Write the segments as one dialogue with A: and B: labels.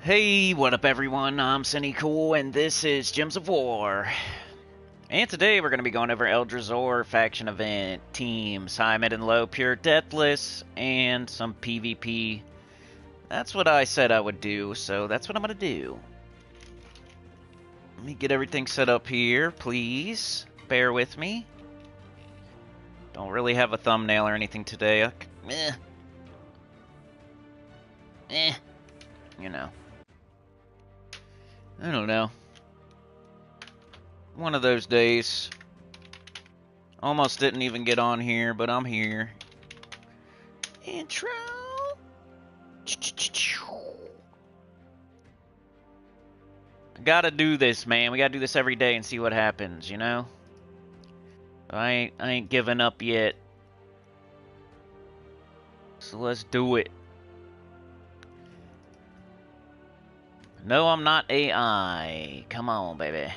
A: Hey, what up everyone? I'm Sinnycool and this is Gems of War. And today we're going to be going over Eldrazhor faction event, teams, high, mid, and low, pure, deathless, and some PvP. That's what I said I would do, so that's what I'm going to do. Let me get everything set up here, please. Bear with me. Don't really have a thumbnail or anything today. You know. I don't know. One of those days. Almost didn't even get on here, but I'm here. Intro. Gotta do this, man. We gotta do this every day and see what happens, you know? I ain't giving up yet. So let's do it. No, I'm not AI. Come on, baby.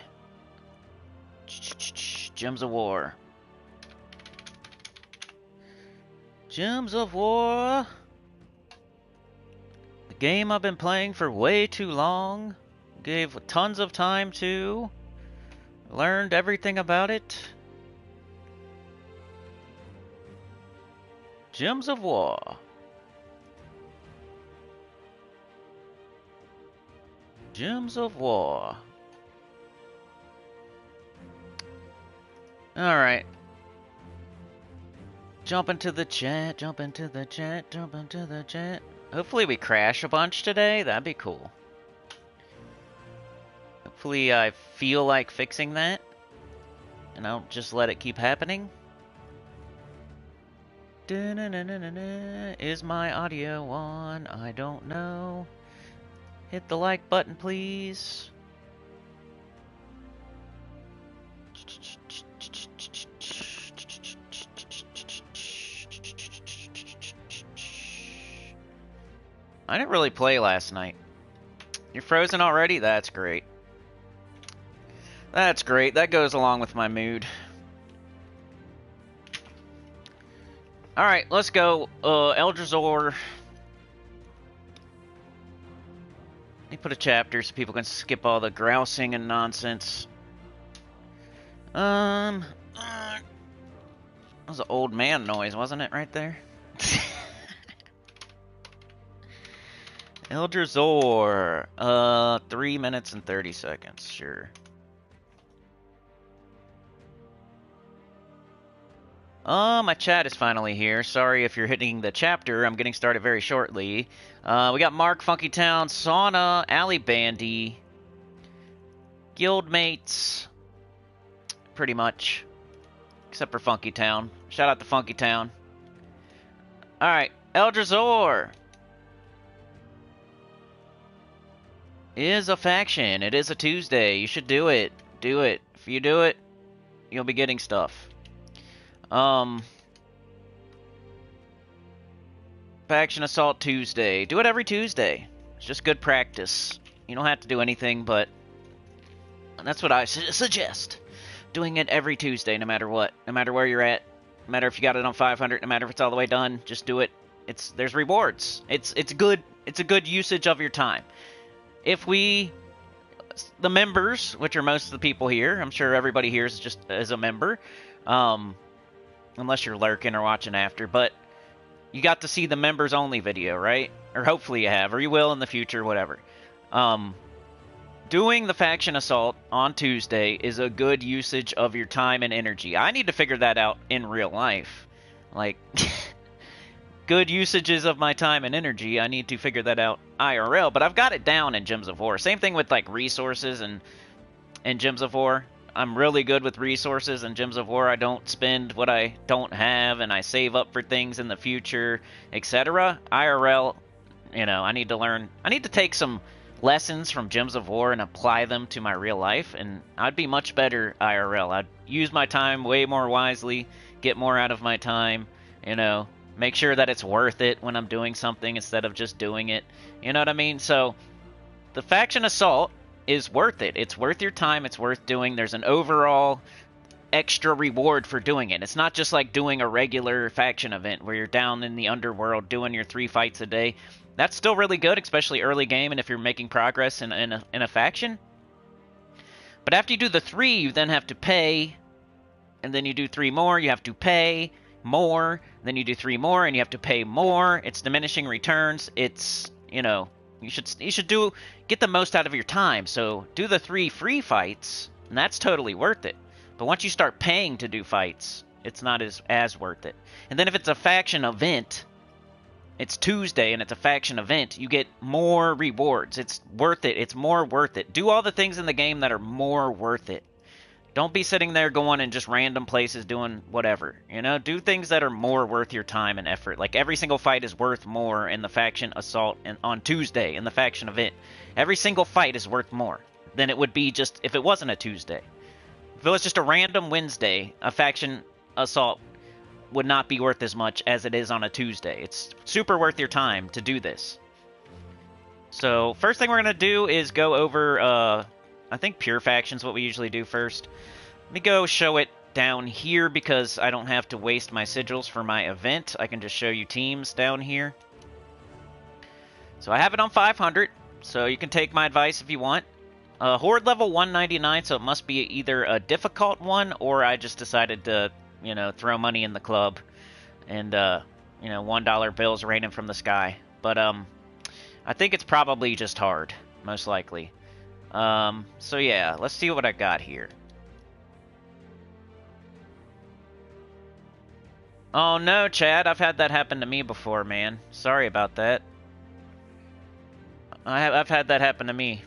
A: Gems of War. Gems of War. The game I've been playing for way too long. Gave tons of time to. Learned everything about it. Gems of War. Gems of War. Alright. Jump into the chat, jump into the chat, jump into the chat. Hopefully we crash a bunch today. That'd be cool. Hopefully I feel like fixing that. And I'll just let it keep happening. Is my audio on? I don't know. Hit the like button, please. I didn't really play last night. You're frozen already? That's great. That's great. That goes along with my mood. Alright, let's go. Eldrazhor. Let me put a chapter so people can skip all the grousing and nonsense. That was an old man noise, wasn't it, right there? Eldrazhor. 3 minutes and 30 seconds, sure. My chat is finally here. Sorry if you're hitting the chapter. I'm getting started very shortly. We got Mark, Funky Town, Sauna, Alley Bandy, Guildmates, pretty much, except for Funky Town. Shout out to Funky Town. Alright, Eldrazhor is a faction. It is a Tuesday. You should do it. Do it. If you do it, you'll be getting stuff. Faction Assault Tuesday. Do it every Tuesday. It's just good practice. You don't have to do anything, but that's what I suggest. Doing it every Tuesday, no matter what. No matter where you're at. No matter if you got it on 500. No matter if it's all the way done. Just do it. There's rewards. It's good. It's a good usage of your time. If the members, which are most of the people here, I'm sure everybody here is just as a member. Unless you're lurking or watching after, but you got to see the members only video, right? Or hopefully you have, or you will in the future, whatever. Doing the faction assault on Tuesday is a good usage of your time and energy. I need to figure that out in real life. Like, good usages of my time and energy, I need to figure that out IRL, but I've got it down in Gems of War. Same thing with, like, resources and Gems of War. I'm really good with resources and Gems of War. I don't spend what I don't have, and I save up for things in the future, etc. IRL, you know, I need to learn. I need to take some lessons from Gems of War and apply them to my real life, and I'd be much better IRL. I'd use my time way more wisely, get more out of my time, you know, make sure that it's worth it when I'm doing something instead of just doing it. You know what I mean? So, the faction assault is worth it. It's worth your time. It's worth doing. There's an overall extra reward for doing it. It's not just like doing a regular faction event where you're down in the underworld doing your 3 fights a day. That's still really good, especially early game and if you're making progress in a faction. But after you do the 3, you then have to pay, and then you do 3 more, you have to pay more, then you do 3 more, and you have to pay more. It's diminishing returns. It's, you know, you should get the most out of your time. So do the 3 free fights, and that's totally worth it. But once you start paying to do fights, it's not as worth it. And then if it's a faction event, it's Tuesday and it's a faction event, you get more rewards. It's worth it. It's more worth it. Do all the things in the game that are more worth it. Don't be sitting there going in just random places doing whatever. You know, do things that are more worth your time and effort. Like every single fight is worth more in the faction assault and on Tuesday in the faction event. Every single fight is worth more than it would be just if it wasn't a Tuesday. If it was just a random Wednesday, a faction assault would not be worth as much as it is on a Tuesday. It's super worth your time to do this. So first thing we're going to do is go over, I think pure faction's what we usually do first. Let me go show it down here because I don't have to waste my sigils for my event. I can just show you teams down here. So I have it on 500, so you can take my advice if you want. Horde level 199, so it must be either a difficult one or I just decided to, you know, throw money in the club and, you know, $1 bills raining from the sky. But, I think it's probably just hard, most likely. So yeah, let's see what I got here. Oh no, Chad, I've had that happen to me before, man. Sorry about that. I've had that happen to me.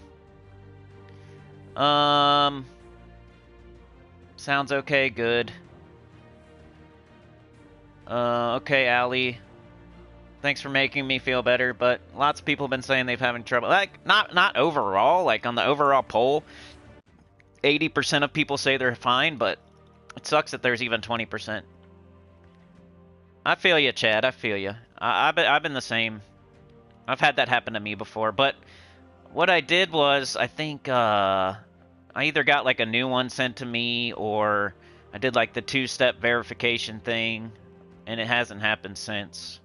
A: Sounds okay, good. Okay, Allie. Thanks for making me feel better, but lots of people have been saying they've having trouble. Like, not overall, like on the overall poll, 80% of people say they're fine, but it sucks that there's even 20%. I feel you, Chad, I feel you. I've been the same. I've had that happen to me before, but what I did was, I think, I either got like a new one sent to me, or I did like the 2-step verification thing, and it hasn't happened since.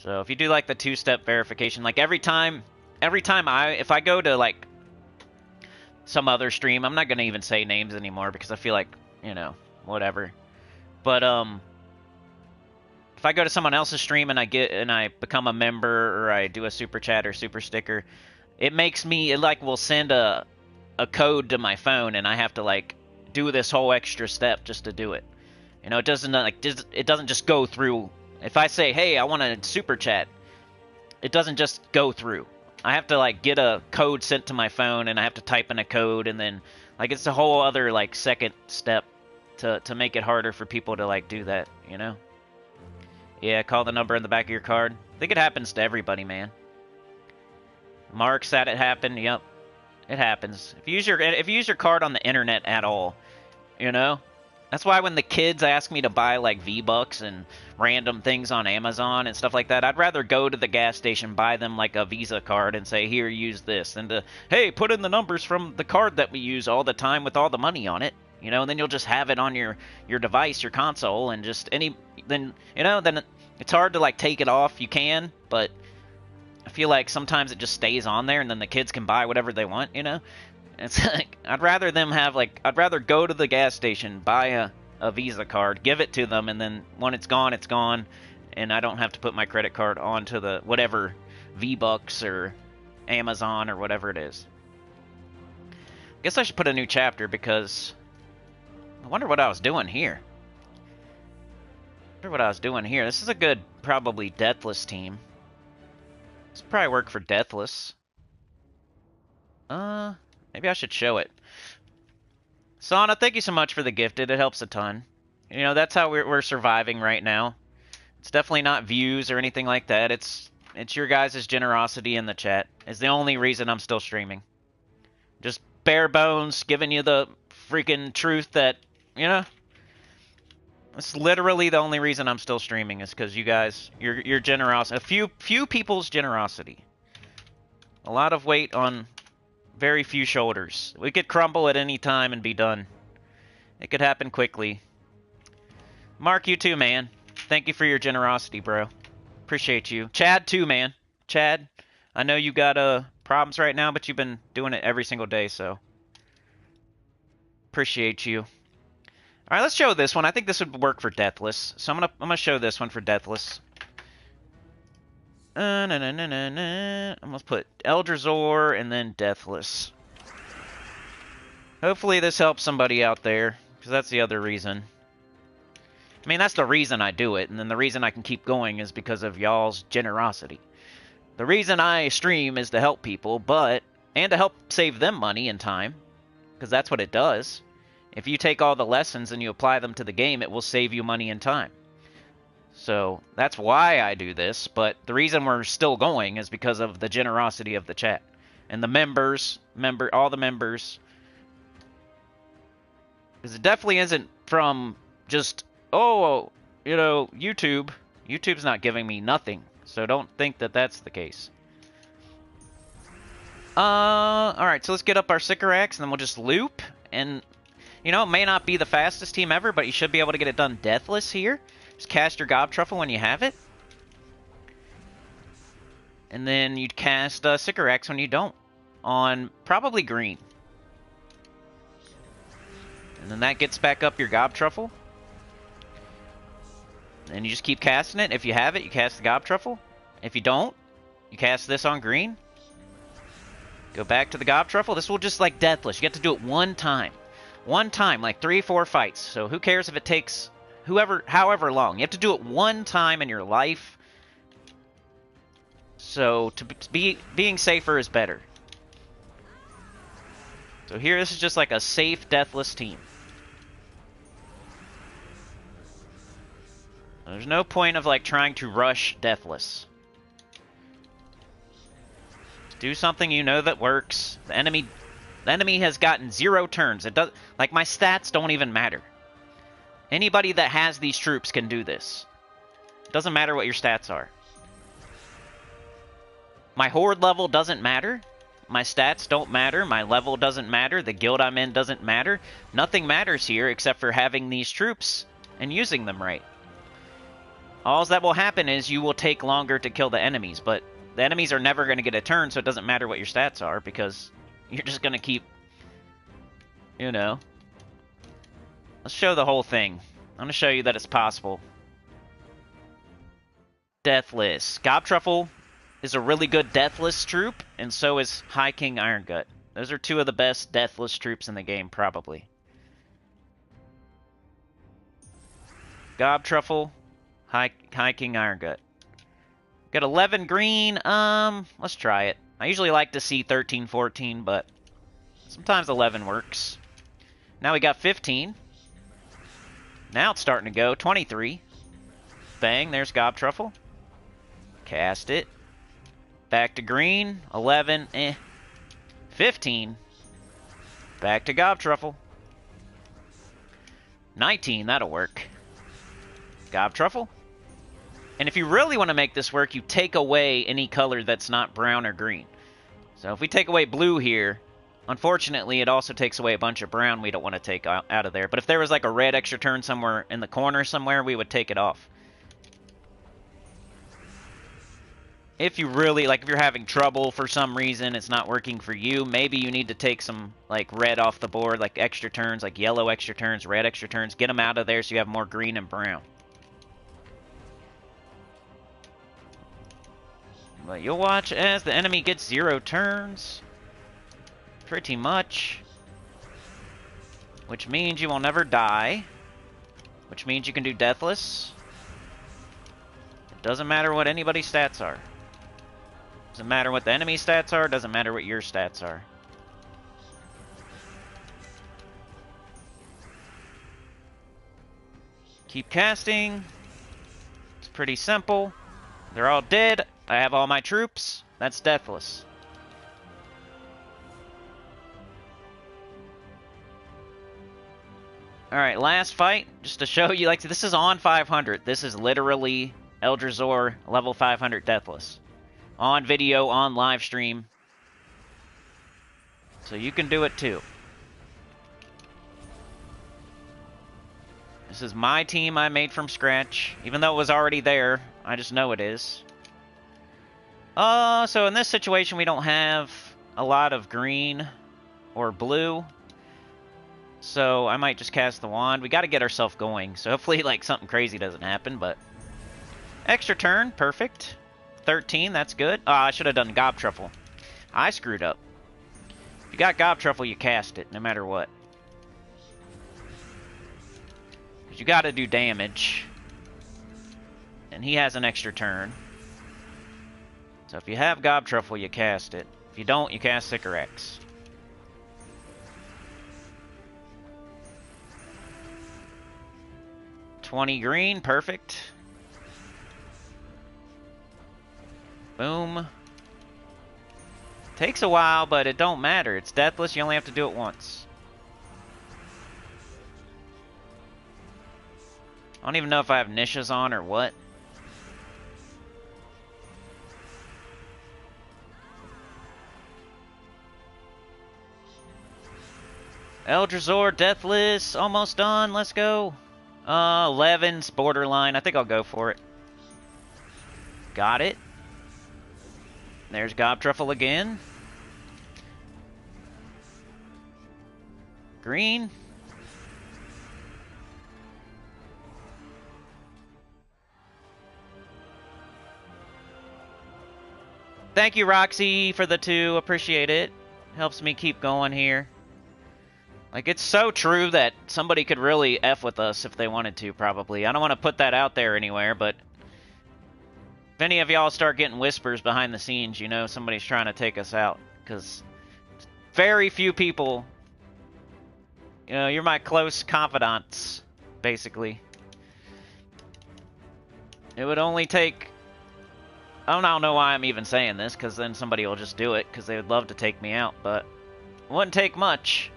A: So if you do like the 2-step verification, like every time if I go to like some other stream, I'm not gonna even say names anymore because I feel like, you know, whatever. But if I go to someone else's stream and I become a member, or I do a super chat or super sticker, it makes me, it like will send a code to my phone, and I have to like do this whole extra step just to do it. You know, it doesn't just go through. If I say, hey, I want a super chat, it doesn't just go through. I have to like get a code sent to my phone, and I have to type in a code, and then like it's a whole other like second step to make it harder for people to like do that, you know? Yeah, call the number in the back of your card. I think it happens to everybody, man. Mark said it happened. Yep, it happens. If you use your card on the internet at all, you know. That's why when the kids ask me to buy like V-Bucks and random things on Amazon and stuff like that, I'd rather go to the gas station, buy them like a Visa card and say, here, use this. Than to, hey, put in the numbers from the card that we use all the time with all the money on it. You know, and then you'll just have it on your device, your console, and just then it's hard to like take it off. You can, but I feel like sometimes it just stays on there, and then the kids can buy whatever they want, you know? It's like, I'd rather go to the gas station, buy a Visa card, give it to them, and then when it's gone, and I don't have to put my credit card onto the whatever V-Bucks or Amazon or whatever it is. Guess I should put a new chapter because I wonder what I was doing here. This is a good, probably Deathless team. This will probably work for Deathless. Maybe I should show it. Sana, thank you so much for the gifted. It helps a ton. You know, that's how we're surviving right now. It's definitely not views or anything like that. It's your guys' generosity in the chat is the only reason I'm still streaming. Just bare bones, giving you the freaking truth that, you know, it's literally the only reason I'm still streaming is because you guys, your generosity, a few people's generosity. A lot of weight on very few shoulders. We could crumble at any time and be done. It could happen quickly. Mark, you too, man. Thank you for your generosity, bro. Appreciate you. Chad too, man. Chad. I know you got problems right now, but you've been doing it every single day, so appreciate you. All right, let's show this one. I think this would work for Deathless, so I'm gonna show this one for Deathless. I'm gonna put Eldrazhor and then Deathless. Hopefully this helps somebody out there, because that's the other reason. I mean, that's the reason I do it, and then the reason I can keep going is because of y'all's generosity. The reason I stream is to help people, and to help save them money and time, because that's what it does. If you take all the lessons and you apply them to the game, it will save you money and time. So that's why I do this, but the reason we're still going is because of the generosity of the chat. And the members, all the members. Because it definitely isn't from just, oh, you know, YouTube. YouTube's not giving me nothing, so don't think that that's the case. Alright, so let's get up our Sycorax, and then we'll just loop. And, you know, it may not be the fastest team ever, but you should be able to get it done deathless here. Just cast your Gob Truffle when you have it. And then you'd cast Sycorax when you don't. On probably green. And then that gets back up your Gob Truffle. And you just keep casting it. If you have it, you cast the Gob Truffle. If you don't, you cast this on green. Go back to the Gob Truffle. This will just like Deathless. You get to do it one time. One time, like 3-4 fights. So who cares if it takes however long. You have to do it one time in your life. So being safer is better. So here, this is just like a safe Deathless team. There's no point of like trying to rush Deathless. Do something you know that works. The enemy has gotten 0 turns. It does, like, my stats don't even matter. Anybody that has these troops can do this. It doesn't matter what your stats are. My horde level doesn't matter. My stats don't matter. My level doesn't matter. The guild I'm in doesn't matter. Nothing matters here except for having these troops and using them right. All that will happen is you will take longer to kill the enemies, but the enemies are never going to get a turn, so it doesn't matter what your stats are, because you're just going to keep, you know. Let's show the whole thing. I'm going to show you that it's possible. Deathless. Gob Truffle is a really good Deathless troop, and so is High King Iron Gut. Those are 2 of the best Deathless troops in the game, probably. Gob Truffle, High King Iron Gut. Got 11 green. Let's try it. I usually like to see 13, 14, but sometimes 11 works. Now we got 15. Now it's starting to go. 23. Bang, there's Gob Truffle. Cast it. Back to green. 11. 15. Back to Gob Truffle. 19. That'll work. Gob Truffle. And if you really want to make this work, you take away any color that's not brown or green. So if we take away blue here, unfortunately, it also takes away a bunch of brown we don't want to take out of there. But if there was like a red extra turn somewhere in the corner somewhere, we would take it off. If you really, like, if you're having trouble for some reason, it's not working for you, maybe you need to take some, like, red off the board, like extra turns, like yellow extra turns, red extra turns. Get them out of there so you have more green and brown. But you'll watch as the enemy gets 0 turns. Pretty much. Which means you will never die. Which means you can do Deathless. It doesn't matter what anybody's stats are. Doesn't matter what the enemy's stats are. Doesn't matter what your stats are. Keep casting. It's pretty simple. They're all dead. I have all my troops. That's Deathless. Alright, last fight. Just to show you, like, this is on 500. This is literally Eldrazhor level 500 Deathless. On video, on live stream. So you can do it too. This is my team I made from scratch. Even though it was already there, I just know it is. So in this situation, we don't have a lot of green or blue. So I might just cast the wand. We got to get ourselves going. So hopefully, like, something crazy doesn't happen, but... Extra turn, perfect. 13, that's good. I should have done Gob Truffle. I screwed up. If you got Gob Truffle, you cast it, no matter what. Because you got to do damage. And he has an extra turn. So if you have Gob Truffle, you cast it. If you don't, you cast Sycorax. $20 green, perfect. Boom. Takes a while, but it don't matter. It's Deathless, you only have to do it once. I don't even know if I have niches on or what. Eldrazhor, Deathless, almost done, let's go. 11's borderline, I think I'll go for it. Got it. There's Gob Truffle again. Green. Thank you, Roxy, for the 2. Appreciate it. Helps me keep going here. Like, it's so true that somebody could really F with us if they wanted to, probably. I don't want to put that out there anywhere, but... If any of y'all start getting whispers behind the scenes, you know somebody's trying to take us out. Because very few people... You know, you're my close confidants, basically. It would only take... I don't know why I'm even saying this, because then somebody will just do it, because they would love to take me out, but... It wouldn't take much.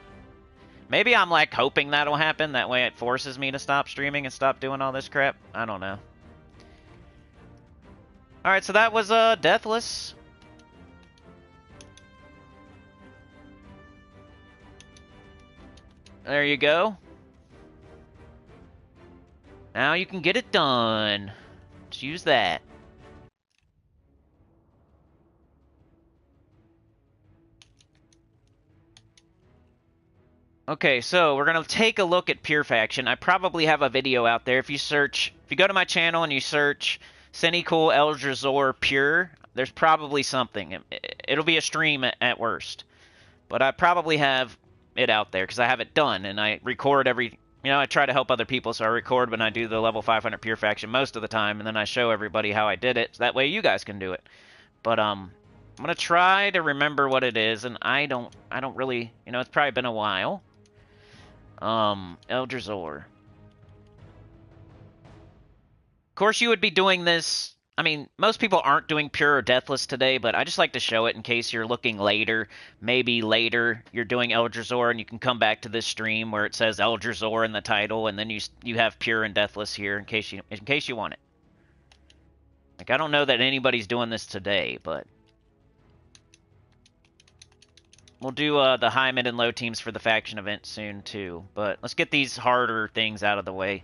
A: Maybe I'm, like, hoping that'll happen, that way it forces me to stop streaming and stop doing all this crap. I don't know. Alright, so that was, Deathless. There you go. Now you can get it done. Let's use that. Okay, so we're going to take a look at Pure Faction. I probably have a video out there. If you go to my channel and you search Sinnycool Eldrazhor Pure, there's probably something. It'll be a stream at worst. But I probably have it out there because I have it done and I record every... You know, I try to help other people, so I record when I do the level 500 Pure Faction most of the time, and then I show everybody how I did it, so that way you guys can do it. But, I'm going to try to remember what it is, and I don't really... You know, it's probably been a while. Eldrazhor. Of course, you would be doing this... I mean, most people aren't doing Pure or Deathless today, but I just like to show it in case you're looking later. Maybe later you're doing Eldrazhor, and you can come back to this stream where it says Eldrazhor in the title, and then you have Pure and Deathless here in case you want it. Like, I don't know that anybody's doing this today, but... We'll do the high, mid, and low teams for the faction event soon, too. But let's get these harder things out of the way.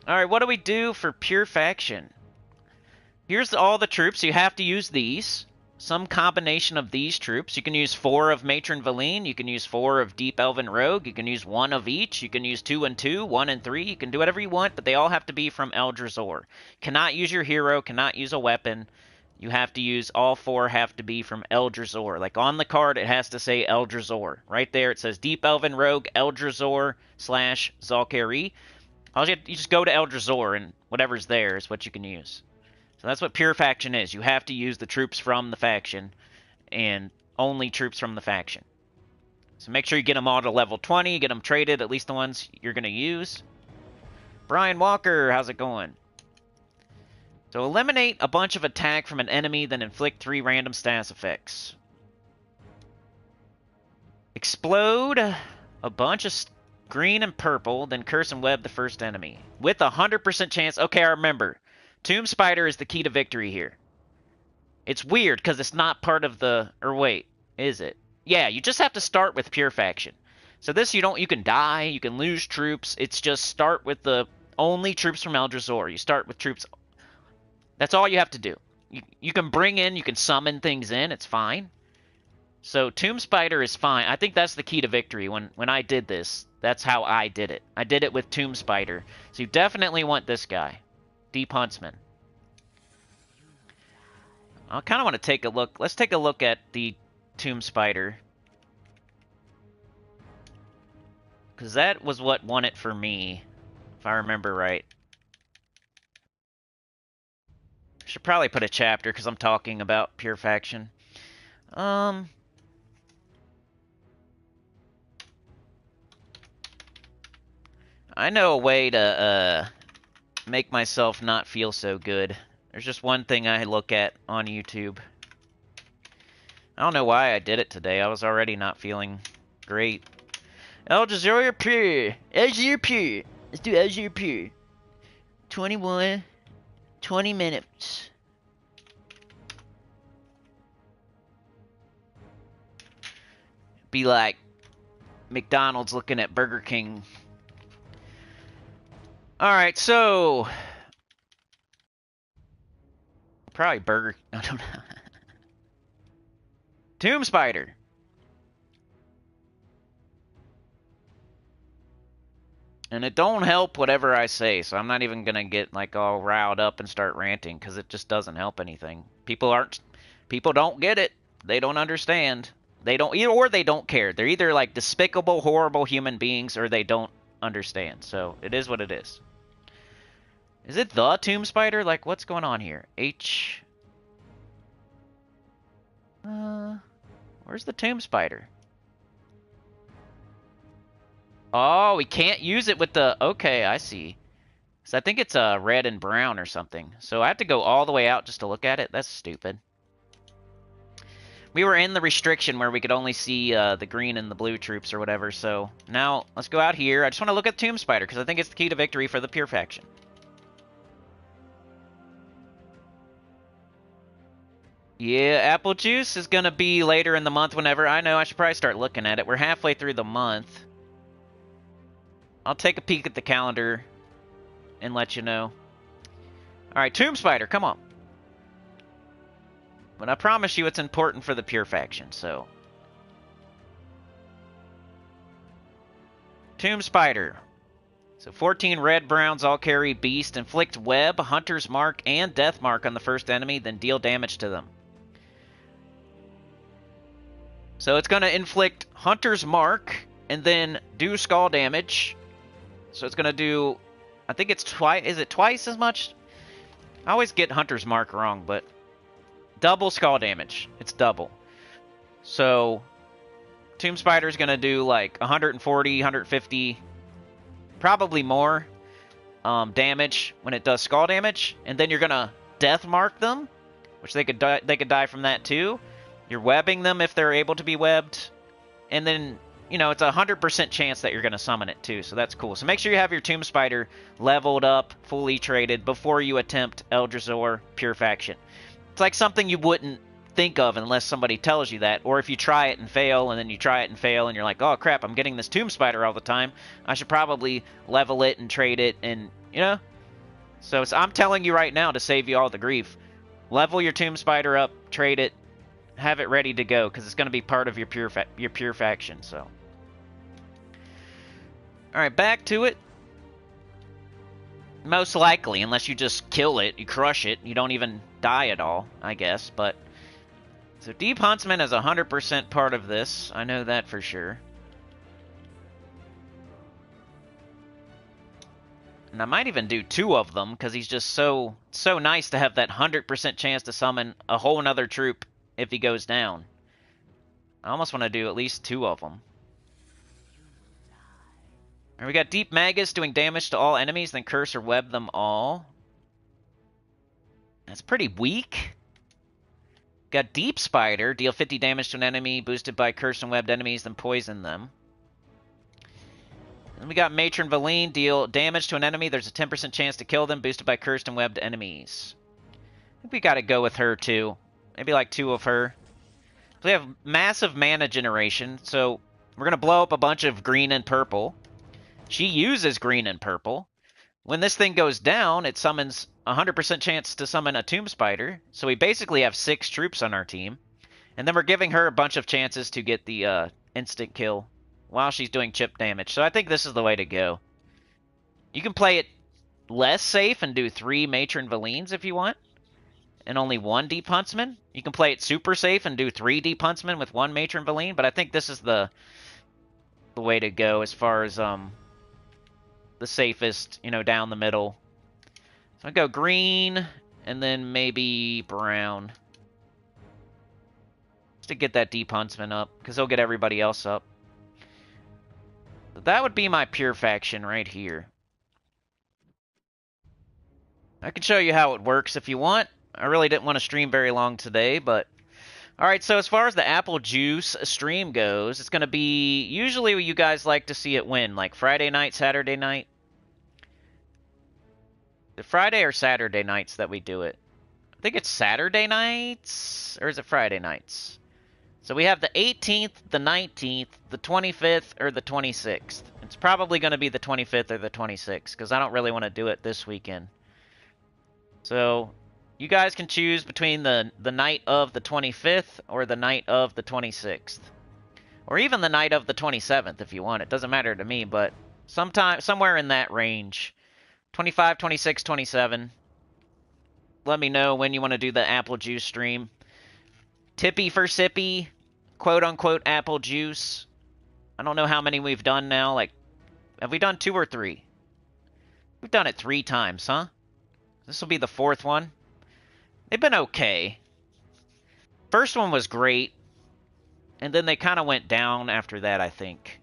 A: Alright, what do we do for Pure Faction? Here's all the troops. You have to use these. Some combination of these troops. You can use 4 of Matron Valine. You can use 4 of Deep Elven Rogue. You can use 1 of each. You can use 2 and 2, 1 and 3. You can do whatever you want, but they all have to be from Eldrazhor. Cannot use your hero. Cannot use a weapon. You have to use, all 4 have to be from Eldrazhor. Like on the card, it has to say Eldrazhor. Right there, it says Deep Elven Rogue, Eldrazhor / Zalkari. You just go to Eldrazhor, and whatever's there is what you can use. So that's what Pure Faction is. You have to use the troops from the faction, and only troops from the faction. So make sure you get them all to level 20, get them traded, at least the ones you're going to use. Brian Walker, how's it going? So eliminate a bunch of attack from an enemy, then inflict 3 random status effects. Explode a bunch of green and purple, then curse and web the first enemy. With a 100% chance... Okay, I remember. Tomb Spider is the key to victory here. It's weird, because it's not part of the... Or wait, is it? Yeah, you just have to start with Pure Faction. So this, you can die, you can lose troops. It's just start with the only troops from Eldrazhor. You start with troops... That's all you have to do. You can bring in, you can summon things in, it's fine. So Tomb Spider is fine. I think that's the key to victory. When I did this, that's how I did it. I did it with Tomb Spider. So you definitely want this guy. Deep Huntsman. I kind of want to take a look. Let's take a look at the Tomb Spider. Because that was what won it for me, if I remember right. Should probably put a chapter because I'm talking about Pure Faction. I know a way to make myself not feel so good. There's just one thing I look at on YouTube. I don't know why I did it today. I was already not feeling great. Eldrazhor Pure. Eldrazhor Pure. Let's do Eldrazhor Pure. 21. 20 minutes. Be like McDonald's looking at Burger King. Alright, so... Probably Burger... I don't know. Tomb Spider. And it don't help whatever I say, so I'm not even gonna get like all riled up and start ranting, because it just doesn't help anything. People don't get it. They don't understand. They don't, or they don't care. They're either like despicable, horrible human beings, or they don't understand. So it is what it is. Is it the Tomb Spider? Like, what's going on here? Where's the Tomb Spider? Oh, we can't use it with the... Okay, I see. So I think it's red and brown or something. So I have to go all the way out just to look at it? That's stupid. We were in the restriction where we could only see the green and the blue troops or whatever. So now let's go out here. I just want to look at Tomb Spider because I think it's the key to victory for the Pure Faction. Yeah, apple juice is going to be later in the month whenever. I know, I should probably start looking at it. We're halfway through the month. I'll take a peek at the calendar and let you know. Alright, Tomb Spider, come on. But I promise you it's important for the Pure Faction, so... Tomb Spider. So 14 red browns all carry Beast. Inflict Web, Hunter's Mark, and Death Mark on the first enemy, then deal damage to them. So it's going to inflict Hunter's Mark, and then do skull damage. So it's going to do... I think it's twice... Is it twice as much? I always get Hunter's Mark wrong, but... Double skull damage. It's double. So... Tomb Spider's going to do like 140, 150... Probably more... damage when it does skull damage. And then you're going to Death Mark them. Which they could die from that too. You're webbing them if they're able to be webbed. And then... You know, it's a 100% chance that you're going to summon it, too, so that's cool. So make sure you have your Tomb Spider leveled up, fully traded, before you attempt Eldrazhor Pure Faction. It's like something you wouldn't think of unless somebody tells you that, or if you try it and fail, and then you try it and fail, and you're like, oh, crap, I'm getting this Tomb Spider all the time. I should probably level it and trade it, and, you know? So I'm telling you right now to save you all the grief. Level your Tomb Spider up, trade it, have it ready to go, because it's going to be part of your Pure Faction, so... Alright, back to it. Most likely, unless you just kill it, you crush it, you don't even die at all, I guess, but... So Deep Huntsman is 100% part of this, I know that for sure. And I might even do 2 of them, because he's just so nice to have that 100% chance to summon a whole nother troop if he goes down. I almost want to do at least 2 of them. And we got Deep Magus doing damage to all enemies, then curse or web them all. That's pretty weak. Got Deep Spider, deal 50 damage to an enemy, boosted by cursed and webbed enemies, then poison them. And we got Matron Valine, deal damage to an enemy, there's a 10% chance to kill them, boosted by cursed and webbed enemies. I think we gotta go with her too. Maybe like 2 of her. We have massive mana generation, so we're gonna blow up a bunch of green and purple. She uses green and purple. When this thing goes down, it summons 100% chance to summon a Tomb Spider. So we basically have 6 troops on our team. And then we're giving her a bunch of chances to get the instant kill while she's doing chip damage. So I think this is the way to go. You can play it less safe and do 3 Matron Valines if you want, and only 1 Deep Huntsman. You can play it super safe and do 3 Deep Huntsman with 1 Matron Valine, but I think this is the way to go as far as the safest, you know, down the middle. So I go green and then maybe brown. Just to get that Deep Huntsman up, because he'll get everybody else up. That would be my pure faction right here. I can show you how it works if you want. I really didn't want to stream very long today, but... Alright, so as far as the apple juice stream goes, it's going to be... Usually you guys like to see it win, like Friday night, Saturday night. The Friday or Saturday nights that we do it? I think it's Saturday nights, or is it Friday nights? So we have the 18th, the 19th, the 25th, or the 26th. It's probably going to be the 25th or the 26th, because I don't really want to do it this weekend. So, you guys can choose between the night of the 25th or the night of the 26th. Or even the night of the 27th if you want. It doesn't matter to me, but somewhere in that range. 25, 26, 27. Let me know when you want to do the apple juice stream. Tippy for sippy, quote-unquote apple juice. I don't know how many we've done now. Like, have we done 2 or 3? We've done it 3 times, huh? This will be the 4th one. They've been okay. First one was great. And then they kind of went down after that, I think.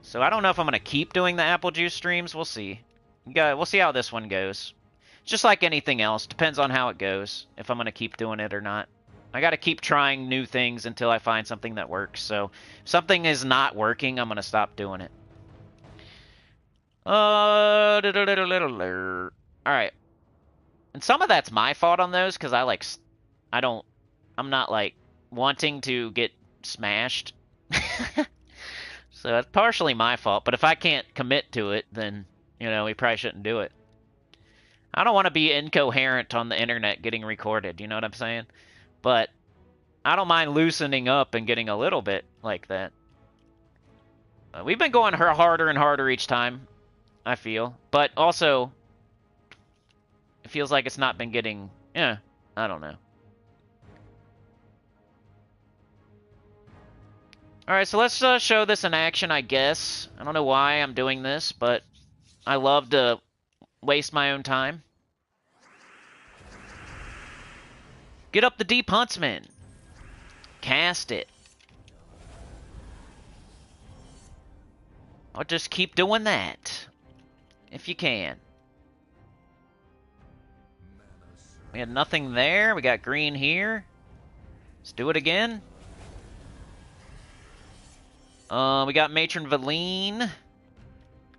A: So I don't know if I'm going to keep doing the apple juice streams. We'll see. We'll see how this one goes. Just like anything else. Depends on how it goes. If I'm going to keep doing it or not. I got to keep trying new things until I find something that works. So if something is not working, I'm going to stop doing it. Alright. And some of that's my fault on those, because I'm not, like, wanting to get smashed. So that's partially my fault, but if I can't commit to it, then, you know, we probably shouldn't do it. I don't want to be incoherent on the internet getting recorded, you know what I'm saying? But I don't mind loosening up and getting a little bit like that. We've been going harder and harder each time, I feel. But also... It feels like it's not been getting... I don't know. Alright, so let's show this in action, I guess. I don't know why I'm doing this, but I love to waste my own time. Get up the Deep Huntsman. Cast it. Or just keep doing that. If you can. We had nothing there. We got green here. Let's do it again. We got Matron Valine.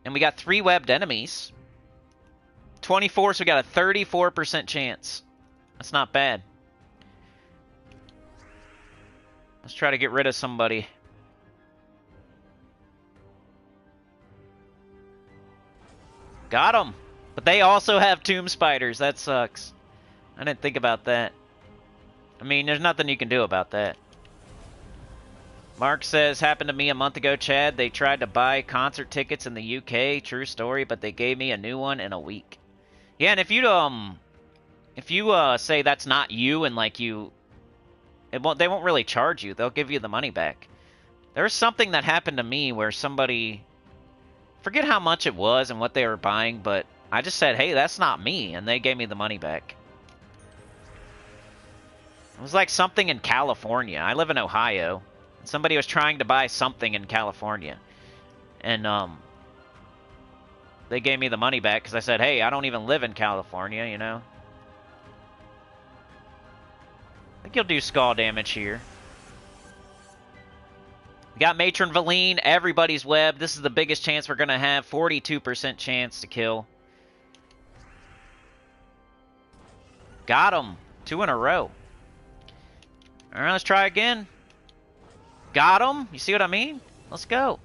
A: And we got 3 webbed enemies. 24, so we got a 34% chance. That's not bad. Let's try to get rid of somebody. Got them. But they also have Tomb Spiders. That sucks. I didn't think about that. I mean, there's nothing you can do about that. Mark says, happened to me a month ago, Chad. They tried to buy concert tickets in the UK. True story, but they gave me a new one in a week. Yeah, and if you say that's not you and like they won't really charge you. They'll give you the money back. There's something that happened to me where somebody, forget how much it was and what they were buying, but I just said, hey, that's not me, and they gave me the money back. It was like something in California. I live in Ohio. Somebody was trying to buy something in California. And, they gave me the money back because I said, hey, I don't even live in California, you know? I think you'll do skull damage here. We got Matron Valine, everybody's web. This is the biggest chance we're going to have. 42% chance to kill. Got him. 2 in a row. Alright, let's try again. Got him. You see what I mean? Let's go.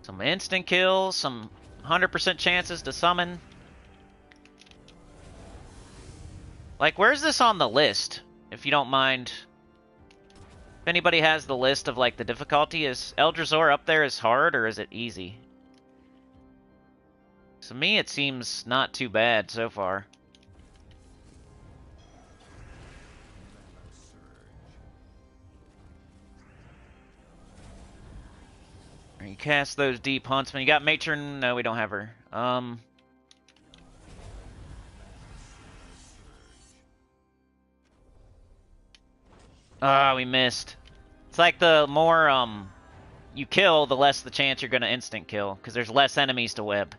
A: Some instant kills, some 100% chances to summon. Like, where's this on the list? If you don't mind. If anybody has the list of, like, the difficulty, is Eldrazhor up there as hard, or is it easy? To me, it seems not too bad so far. You cast those deep huntsmen. You got Matron? No, we don't have her. Ah, we missed. It's like the more you kill, the less the chance you're gonna instant kill, because there's less enemies to web.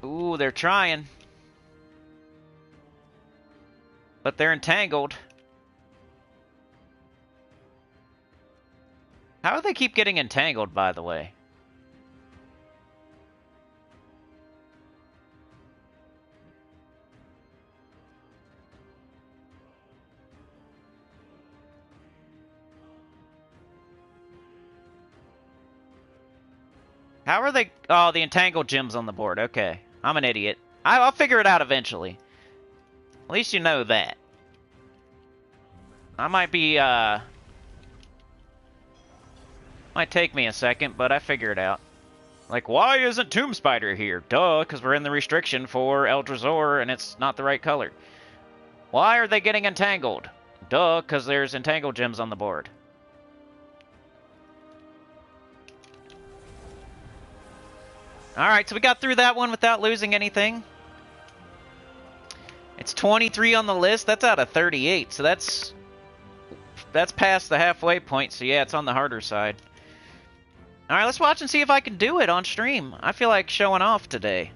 A: Ooh, they're trying. But they're entangled. How do they keep getting entangled, by the way? How are they... Oh, the entangled gem's on the board. Okay. I'm an idiot. I'll figure it out eventually. At least you know that. I might be, might take me a second, but I figure it out. Like, why isn't Tomb Spider here? Duh, because we're in the restriction for Eldrazhor and it's not the right color. Why are they getting entangled? Duh, because there's entangled gems on the board. Alright, so we got through that one without losing anything. It's 23 on the list. That's out of 38, so that's past the halfway point, so yeah, it's on the harder side. Alright, let's watch and see if I can do it on stream. I feel like showing off today.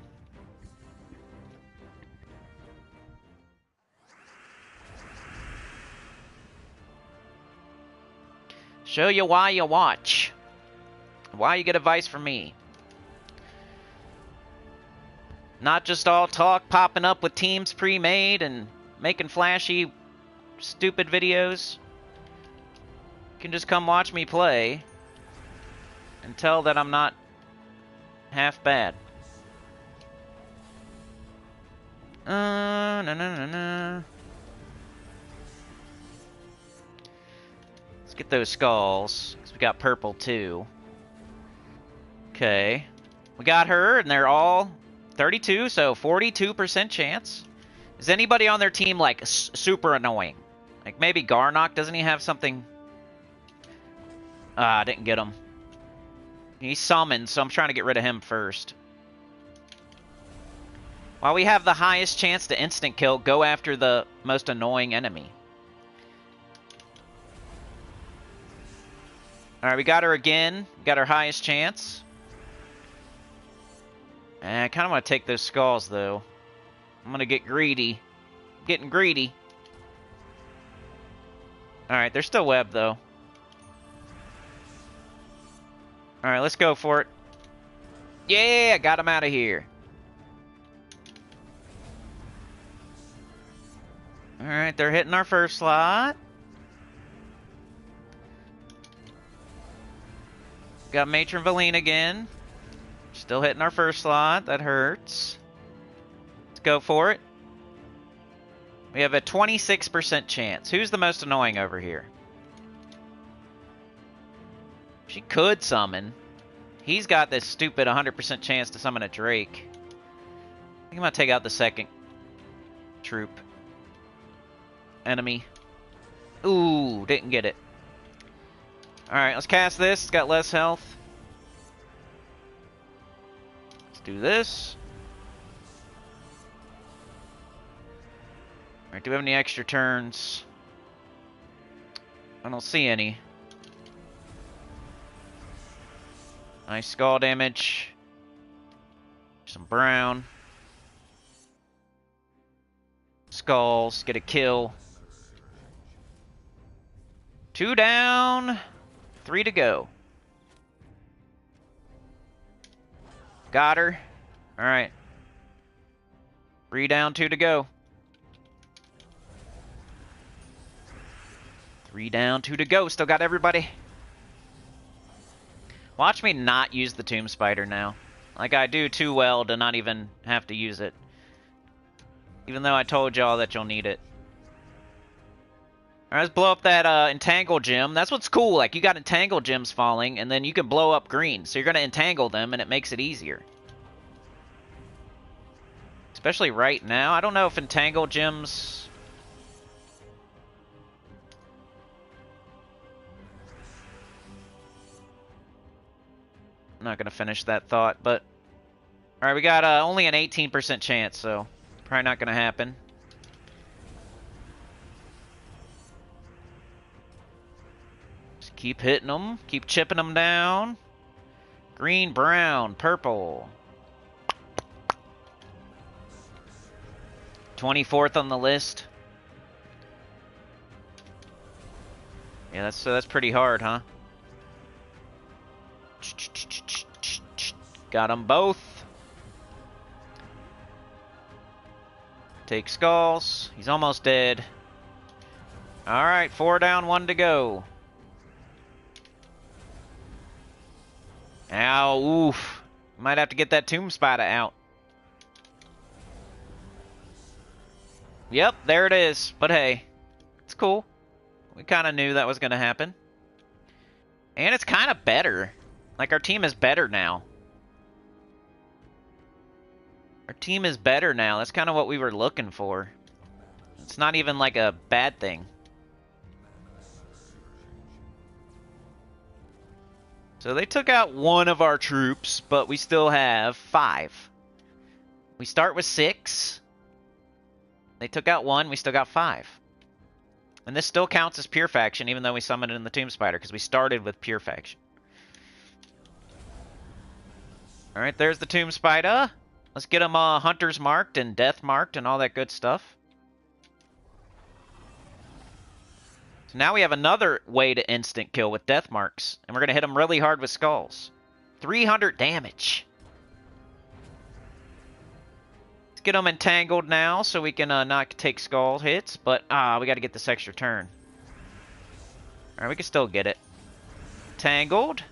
A: Show you why you watch. Why you get advice from me. Not just all talk, popping up with teams pre-made and making flashy, stupid videos. You can just come watch me play and tell that I'm not half bad. No. Let's get those skulls, because we got purple too. Okay. We got her, and they're all 32, so 42% chance. Is anybody on their team, like, super annoying? Like, maybe Garnock, doesn't he have something? Ah, I didn't get him. He's summoned, so I'm trying to get rid of him first. While we have the highest chance to instant kill, go after the most annoying enemy. Alright, we got her again. We got our highest chance. I kind of want to take those skulls, though. I'm going to get greedy. Getting greedy. Alright, they're still webbed, though. Alright, let's go for it. Yeah, got him out of here. Alright, they're hitting our first slot. Got Matron Valine again. Still hitting our first slot. That hurts. Let's go for it. We have a 26% chance. Who's the most annoying over here? She could summon. He's got this stupid 100% chance to summon a Drake. I think I'm going to take out the second troop. Enemy. Ooh, didn't get it. Alright, let's cast this. It's got less health. Let's do this. Alright, do we have any extra turns? I don't see any. Nice skull damage. Some brown. Skulls. Get a kill. 2 down. 3 to go. Got her. Alright. 3 down, 2 to go. 3 down, 2 to go. Still got everybody. Watch me not use the Tomb Spider now. Like, I do too well to not even have to use it. Even though I told y'all that you'll need it. Alright, let's blow up that Entangle Gem. That's what's cool. Like, you got Entangle Gems falling, and then you can blow up green. So you're going to entangle them, and it makes it easier. Especially right now. I don't know if Entangle Gems... I'm not going to finish that thought, but... Alright, we got only an 18% chance, so... Probably not going to happen. Just keep hitting them. Keep chipping them down. Green, brown, purple. 24th on the list. Yeah, that's pretty hard, huh? Got them both. Take skulls. He's almost dead. Alright, 4 down, 1 to go. Ow, oof. Might have to get that Tomb Spider out. Yep, there it is. But hey, it's cool. We kind of knew that was going to happen. And it's kind of better. Like, our team is better now. Our team is better now. That's kind of what we were looking for. It's not even like a bad thing. So they took out 1 of our troops, but we still have 5. We start with 6. They took out 1, we still got 5. And this still counts as pure faction, even though we summoned in the Tomb Spider, because we started with pure faction. Alright, there's the Tomb Spider. Let's get them Hunters marked and Death marked and all that good stuff. So now we have another way to instant kill with Death marks. And we're going to hit them really hard with skulls. 300 damage. Let's get them entangled now so we can not take skull hits. But we got to get this extra turn. Alright, we can still get it. Tangled.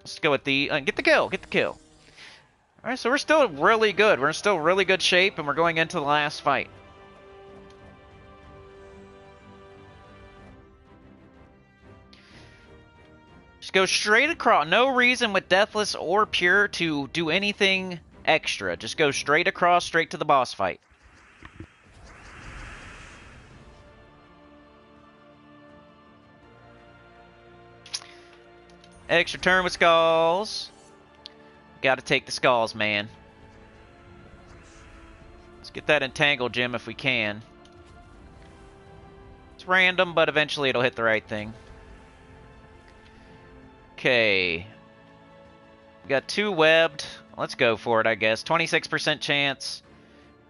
A: Let's go with the... get the kill. Get the kill. Alright, so we're still really good. We're in still really good shape, and we're going into the last fight. Just go straight across. No reason with Deathless or Pure to do anything extra. Just go straight across, straight to the boss fight. Extra turn with skulls. Gotta take the skulls, man. Let's get that Entangle Gem if we can. It's random, but eventually it'll hit the right thing. Okay. We got 2 webbed. Let's go for it, I guess. 26% chance.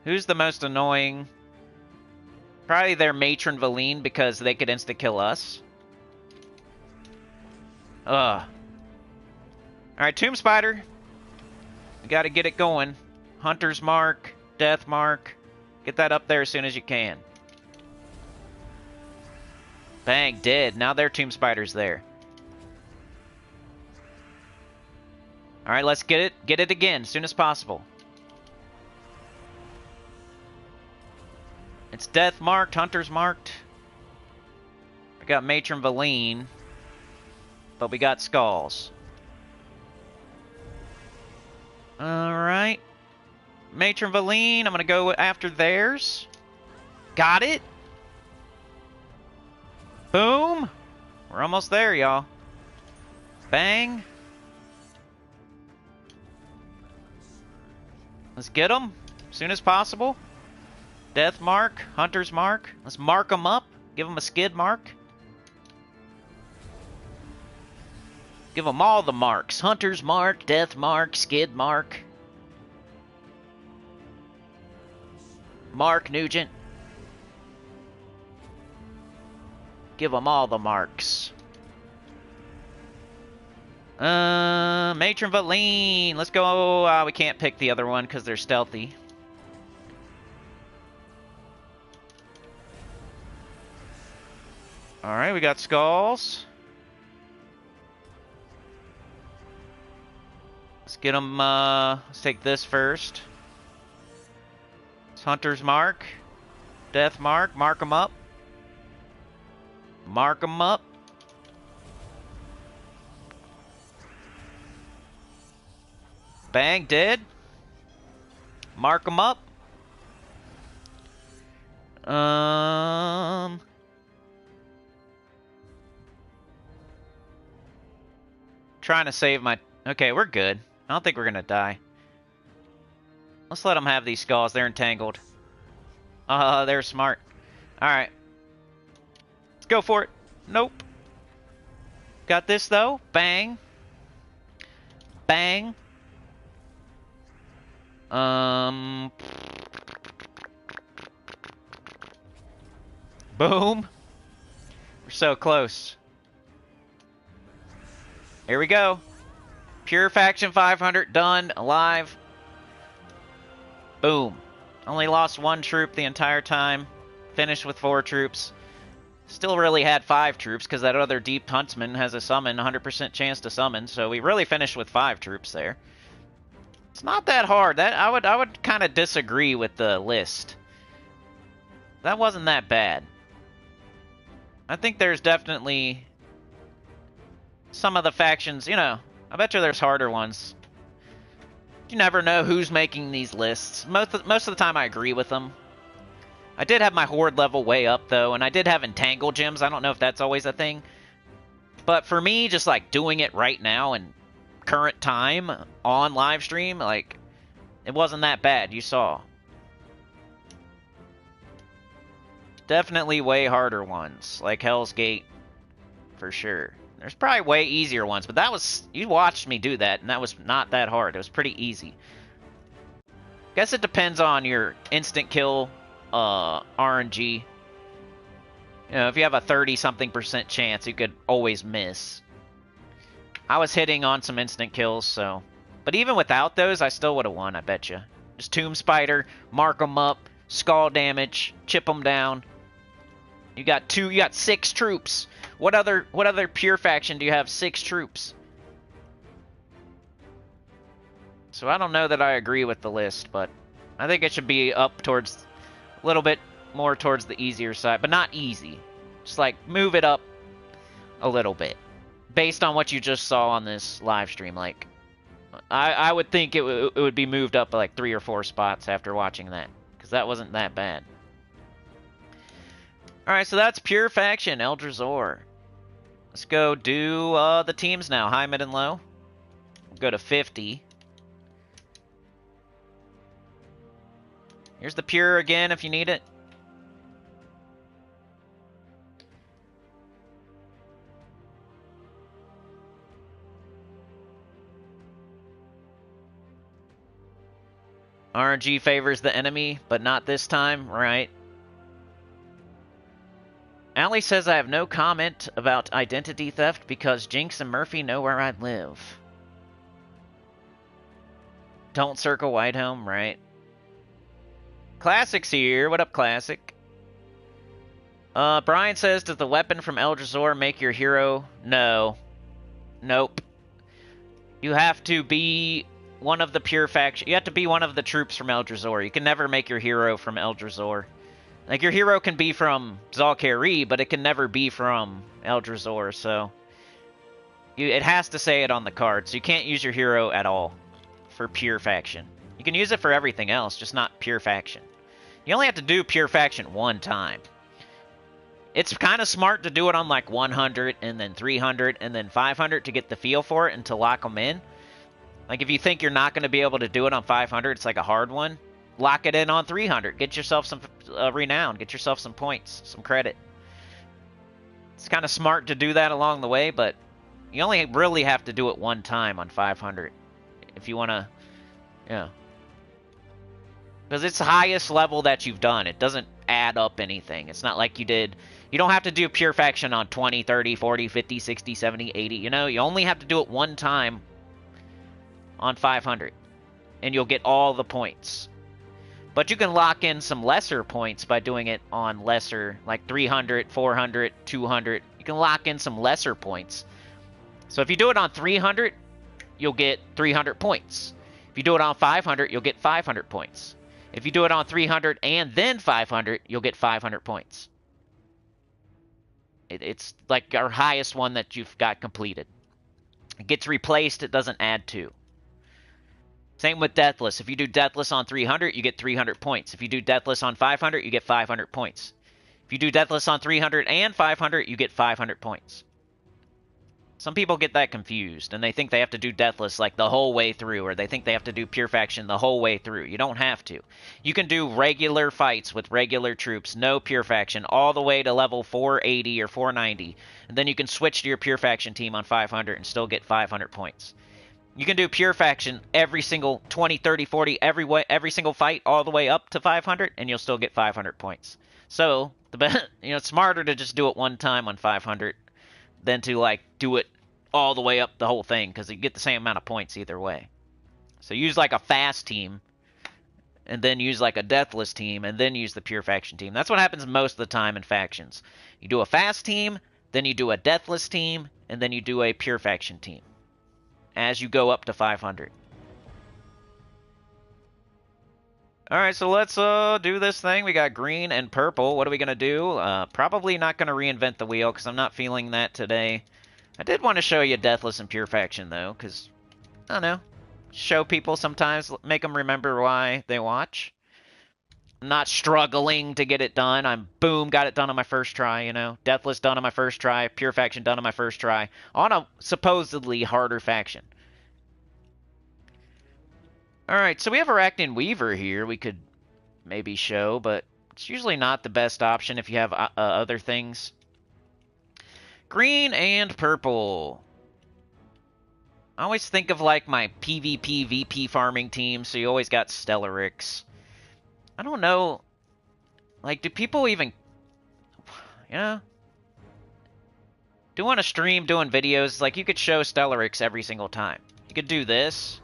A: Who's the most annoying? Probably their Matron Valine, because they could insta-kill us. Ugh. Alright, Tomb Spider. We gotta get it going. Hunter's Mark, Death Mark. Get that up there as soon as you can. Bang, dead. Now their Tomb Spider's there. Alright, let's get it. Get it again as soon as possible. It's Death marked, Hunter's marked. We got Matron Valine. But we got skulls. Alright. Matron Valine, I'm going to go after theirs. Got it. Boom. We're almost there, y'all. Bang. Let's get them as soon as possible. Death mark, Hunter's mark. Let's mark them up. Give them a skid mark. Give them all the marks. Hunter's mark, Death mark, skid mark. Mark Nugent. Give them all the marks. Matron Valine. Let's go. We can't pick the other one because they're stealthy. Alright, we got skulls. Let's get them, let's take this first. It's Hunter's Mark. Death Mark. Mark them up. Mark them up. Bang, dead. Mark them up. Trying to save my... Okay, we're good. I don't think we're gonna die. Let's let them have these skulls. They're entangled. They're smart. Alright. Let's go for it. Nope. Got this, though. Bang. Bang. Boom. We're so close. Here we go. Pure Faction 500 done. Alive. Boom. Only lost 1 troop the entire time. Finished with 4 troops. Still really had 5 troops because that other Deep Huntsman has a summon, 100% chance to summon. So we really finished with 5 troops there. It's not that hard. That I would kind of disagree with the list. That wasn't that bad. I think there's definitely some of the factions, you know, I bet you there's harder ones. You never know who's making these lists. Most of the time I agree with them. I did have my Horde level way up, though, and I did have Entangle gems. I don't know if that's always a thing. But for me, just, like, doing it right now in current time on live stream, like, it wasn't that bad. You saw. Definitely way harder ones, like Hell's Gate, for sure. There's probably way easier ones, but that was... You watched me do that, and that was not that hard. It was pretty easy. Guess it depends on your instant kill RNG. You know, if you have a 30-something% chance, you could always miss. I was hitting on some instant kills, so... But even without those, I still would have won, I bet you. Just Tomb Spider, mark them up, skull damage, chip them down. You got 6 troops. What other pure faction do you have 6 troops? So I don't know that I agree with the list, but I think it should be up towards a little bit more towards the easier side, but not easy. Just like move it up a little bit based on what you just saw on this live stream. Like I would think it would be moved up like 3 or 4 spots after watching that, because that wasn't that bad. All right, so that's pure faction Eldrazhor. Let's go do the teams now. High, mid, and low. We'll go to 50. Here's the pure again if you need it. RNG favors the enemy, but not this time, right? Allie says I have no comment about identity theft because Jinx and Murphy know where I live. Don't circle Whitehelm, right? Classic's here. What up, Classic? Brian says, does the weapon from Eldrazhor make your hero? No. Nope. You have to be one of the pure faction. You have to be one of the troops from Eldrazhor. You can never make your hero from Eldrazhor. Like, your hero can be from Zal'Kari, but it can never be from Eldrazhor, so... it has to say it on the card, so you can't use your hero at all for pure faction. You can use it for everything else, just not pure faction. You only have to do pure faction 1 time. It's kind of smart to do it on, like, 100, and then 300, and then 500 to get the feel for it and to lock them in. Like, if you think you're not going to be able to do it on 500, it's like a hard one. Lock it in on 300. Get yourself some renown. Get yourself some points, some credit. It's kind of smart to do that along the way, but you only really have to do it 1 time on 500 if you want to, yeah. Because it's the highest level that you've done. It doesn't add up anything. It's not like you did. You don't have to do pure faction on 20, 30, 40, 50, 60, 70, 80. You know, you only have to do it 1 time on 500, and you'll get all the points. But you can lock in some lesser points by doing it on lesser, like 300, 400, 200. You can lock in some lesser points. So if you do it on 300, you'll get 300 points. If you do it on 500, you'll get 500 points. If you do it on 300 and then 500, you'll get 500 points. It's like our highest one that you've got completed. It gets replaced, it doesn't add to. Same with Deathless. If you do Deathless on 300, you get 300 points. If you do Deathless on 500, you get 500 points. If you do Deathless on 300 and 500, you get 500 points. Some people get that confused, and they think they have to do Deathless like the whole way through, or they think they have to do Pure Faction the whole way through. You don't have to. You can do regular fights with regular troops, no Pure Faction, all the way to level 480 or 490, and then you can switch to your Pure Faction team on 500 and still get 500 points. You can do Pure Faction every single 20, 30, 40, every single fight all the way up to 500, and you'll still get 500 points. So, it's smarter to just do it one time on 500 than to, like, do it all the way up the whole thing, because you get the same amount of points either way. So use, like, a fast team, and then use, like, a Deathless team, and then use the Pure Faction team. That's what happens most of the time in factions. You do a fast team, then you do a Deathless team, and then you do a Pure Faction team as you go up to 500. Alright, so let's do this thing. We got green and purple. What are we going to do? Probably not going to reinvent the wheel, because I'm not feeling that today. I did want to show you Deathless and Pure Faction, though, because, I don't know, show people sometimes, make them remember why they watch. I'm not struggling to get it done. I'm, boom, got it done on my first try, you know. Deathless done on my first try, Pure Faction done on my first try, on a supposedly harder faction. Alright, so we have Arachnian Weaver here we could maybe show, but it's usually not the best option if you have other things. Green and purple. I always think of, like, my PvP, VP farming team, so you always got Stellaryx. I don't know, like, do people even, you know, doing a stream, doing videos, like, you could show Stellaryx every single time. You could do this.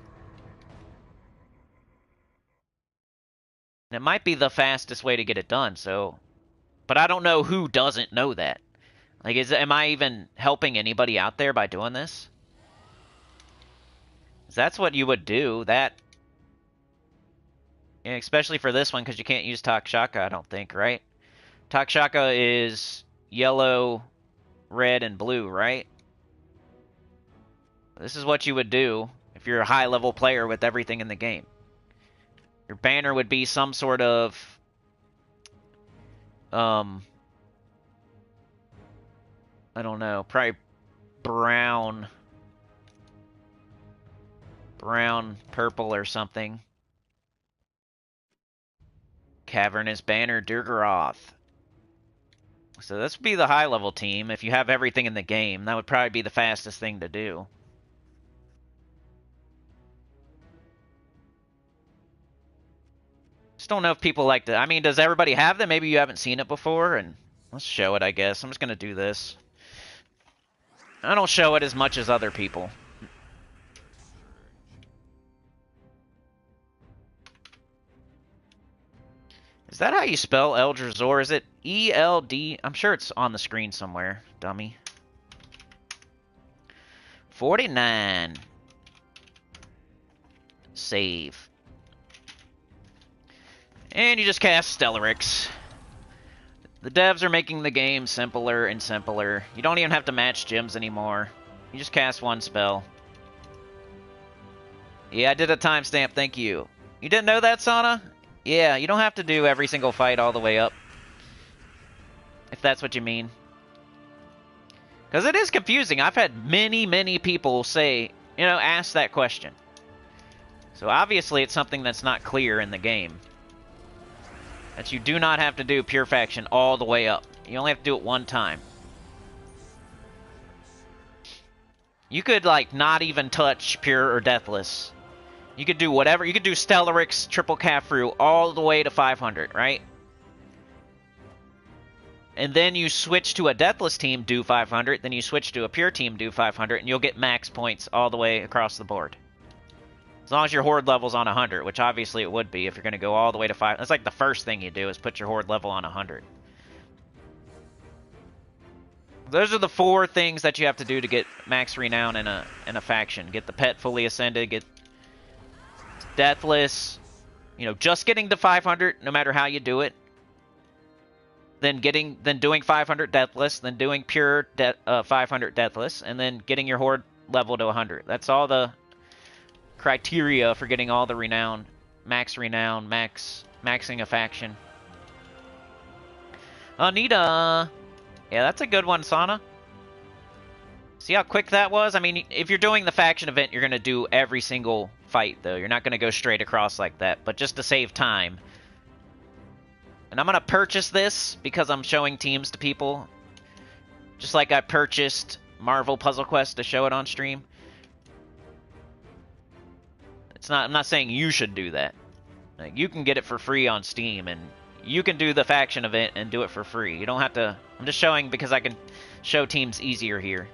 A: And it might be the fastest way to get it done, so, but I don't know who doesn't know that. Like, am I even helping anybody out there by doing this? 'Cause that's what you would do, that. Yeah, especially for this one, because you can't use Takshaka, I don't think, right? Takshaka is yellow, red, and blue, right? This is what you would do if you're a high-level player with everything in the game. Your banner would be some sort of... I don't know, probably brown, purple, or something. Cavernous Banner Durgaroth. So this would be the high-level team. If you have everything in the game, that would probably be the fastest thing to do. Just don't know if people like to... I mean, does everybody have them? Maybe you haven't seen it before, and let's show it, I guess. I'm just going to do this. I don't show it as much as other people. Is that how you spell Eldrazhor? Is it E-L-D? I'm sure it's on the screen somewhere, dummy. 49. Save. And you just cast Stellaryx. The devs are making the game simpler and simpler. You don't even have to match gems anymore. You just cast one spell. Yeah, I did a timestamp, thank you. You didn't know that, Sana? Yeah, you don't have to do every single fight all the way up. If that's what you mean. Because it is confusing. I've had many people say, you know, ask that question. So obviously it's something that's not clear in the game. That you do not have to do Pure Faction all the way up. You only have to do it one time. You could, like, not even touch Pure or Deathless. You could do whatever. You could do Stellaryx, Triple Caffrey, all the way to 500, right? And then you switch to a Deathless team, do 500. Then you switch to a Pure team, do 500. And you'll get max points all the way across the board. As long as your horde level's on 100, which obviously it would be if you're going to go all the way to 5. That's like the first thing you do is put your horde level on 100. Those are the 4 things that you have to do to get max renown in a faction. Get the pet fully ascended, get Deathless, you know, just getting to 500 no matter how you do it. Then doing 500 Deathless, then doing pure 500 Deathless, and then getting your horde level to 100. That's all the criteria for getting all the renown, maxing a faction. Anita, yeah, that's a good one, Sana. See how quick that was? I mean, if you're doing the faction event, you're gonna do every single fight, though. You're not gonna go straight across like that, but just to save time. And I'm gonna purchase this because I'm showing teams to people, just like I purchased Marvel Puzzle Quest to show it on stream. I'm not saying you should do that. Like, you can get it for free on Steam, and you can do the faction event and do it for free. You don't have to... I'm just showing because I can show teams easier here.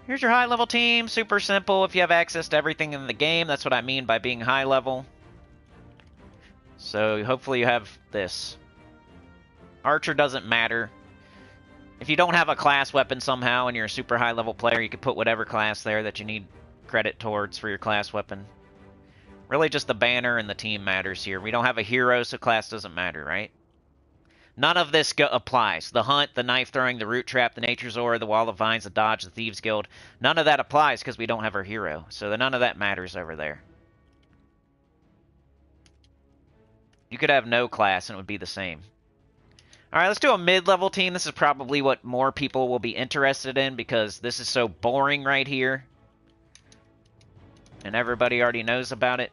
A: Here's your high-level team. Super simple if you have access to everything in the game. That's what I mean by being high-level. So hopefully you have this. Archer doesn't matter. If you don't have a class weapon somehow and you're a super high-level player, you can put whatever class there that you need credit towards for your class weapon. Really just the banner and the team matters here. We don't have a hero, so class doesn't matter, right? None of this applies. The hunt, the knife throwing, the root trap, the Nature's the wall of vines, the dodge, the thieves guild. None of that applies because we don't have our hero. So none of that matters over there. You could have no class and it would be the same. Alright, let's do a mid-level team. This is probably what more people will be interested in because this is so boring right here. And everybody already knows about it.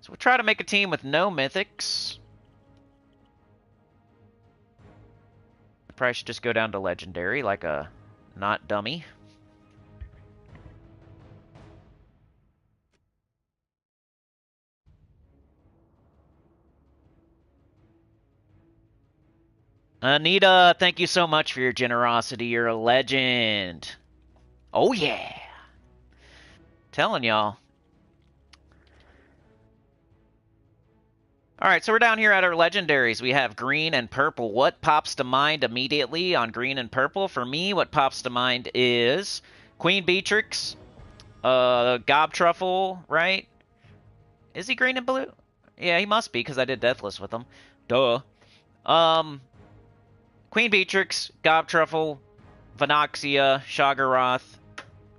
A: So we'll try to make a team with no mythics. Probably should just go down to legendary like a not dummy. Anita, thank you so much for your generosity. You're a legend. Oh yeah. Telling y'all. Alright, so we're down here at our legendaries. We have green and purple. What pops to mind immediately on green and purple? For me, what pops to mind is Queen Beatrix, Gob Truffle, right? Is he green and blue? Yeah, he must be, because I did Deathless with him. Duh. Queen Beatrix, Gob Truffle, Vanaxia, Shoggoth.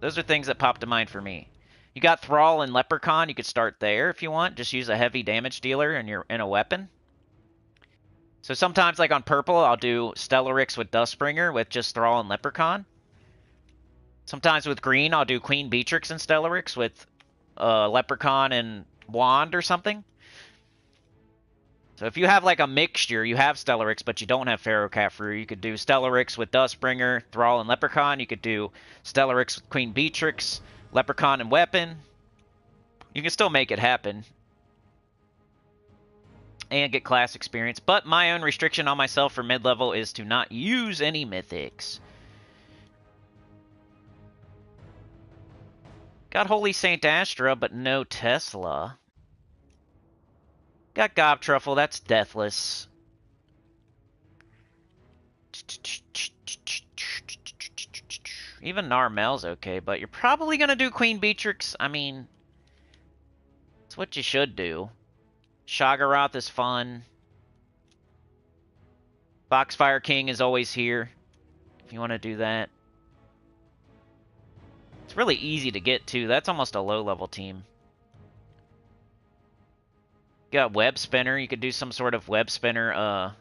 A: Those are things that pop to mind for me. You got Thrall and Leprechaun. You could start there if you want. Just use a heavy damage dealer in a weapon. So sometimes, like on purple, I'll do Stellarix with Dustbringer with just Thrall and Leprechaun. Sometimes with green, I'll do Queen Beatrix and Stellarix with Leprechaun and Wand or something. So if you have like a mixture, you have Stellarix, but you don't have Pharaoh-Khafre, you could do Stellarix with Dustbringer, Thrall, and Leprechaun. You could do Stellarix with Queen Beatrix, Leprechaun, and Weapon. You can still make it happen. And get class experience. But my own restriction on myself for mid-level is to not use any mythics. Got Holy Saint Astra, but no Tesla. Got Gob Truffle, that's Deathless. Even Narmel's okay, but you're probably going to do Queen Beatrix. I mean, it's what you should do. Shoggoth is fun. Foxfire King is always here, if you want to do that. It's really easy to get to. That's almost a low-level team. You got Web Spinner. You could do some sort of Web Spinner.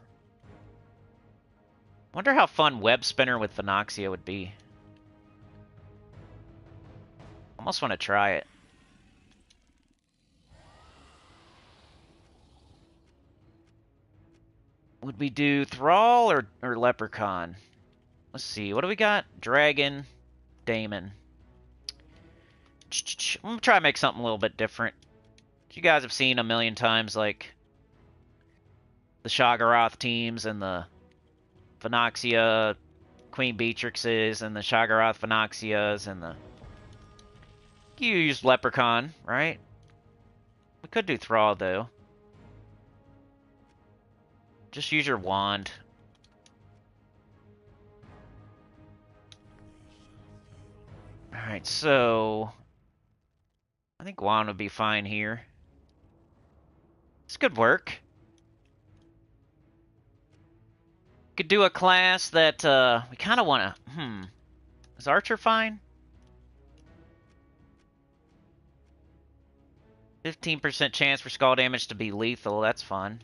A: Wonder how fun Web Spinner with Vanaxia would be. Almost want to try it. Would we do Thrall or Leprechaun? Let's see. What do we got? Dragon, Daemon. I'm going to try to make something a little bit different. You guys have seen a million times, like, the Shoggoth teams and the Vanaxia Queen Beatrixes and the Shoggoth Vanaxias and the You used Leprechaun, right? We could do Thrall, though. Just use your wand. Alright, so... I think wand would be fine here. This could work. Could do a class that, we kind of want to... Is Archer fine? 15% chance for skull damage to be lethal. That's fun.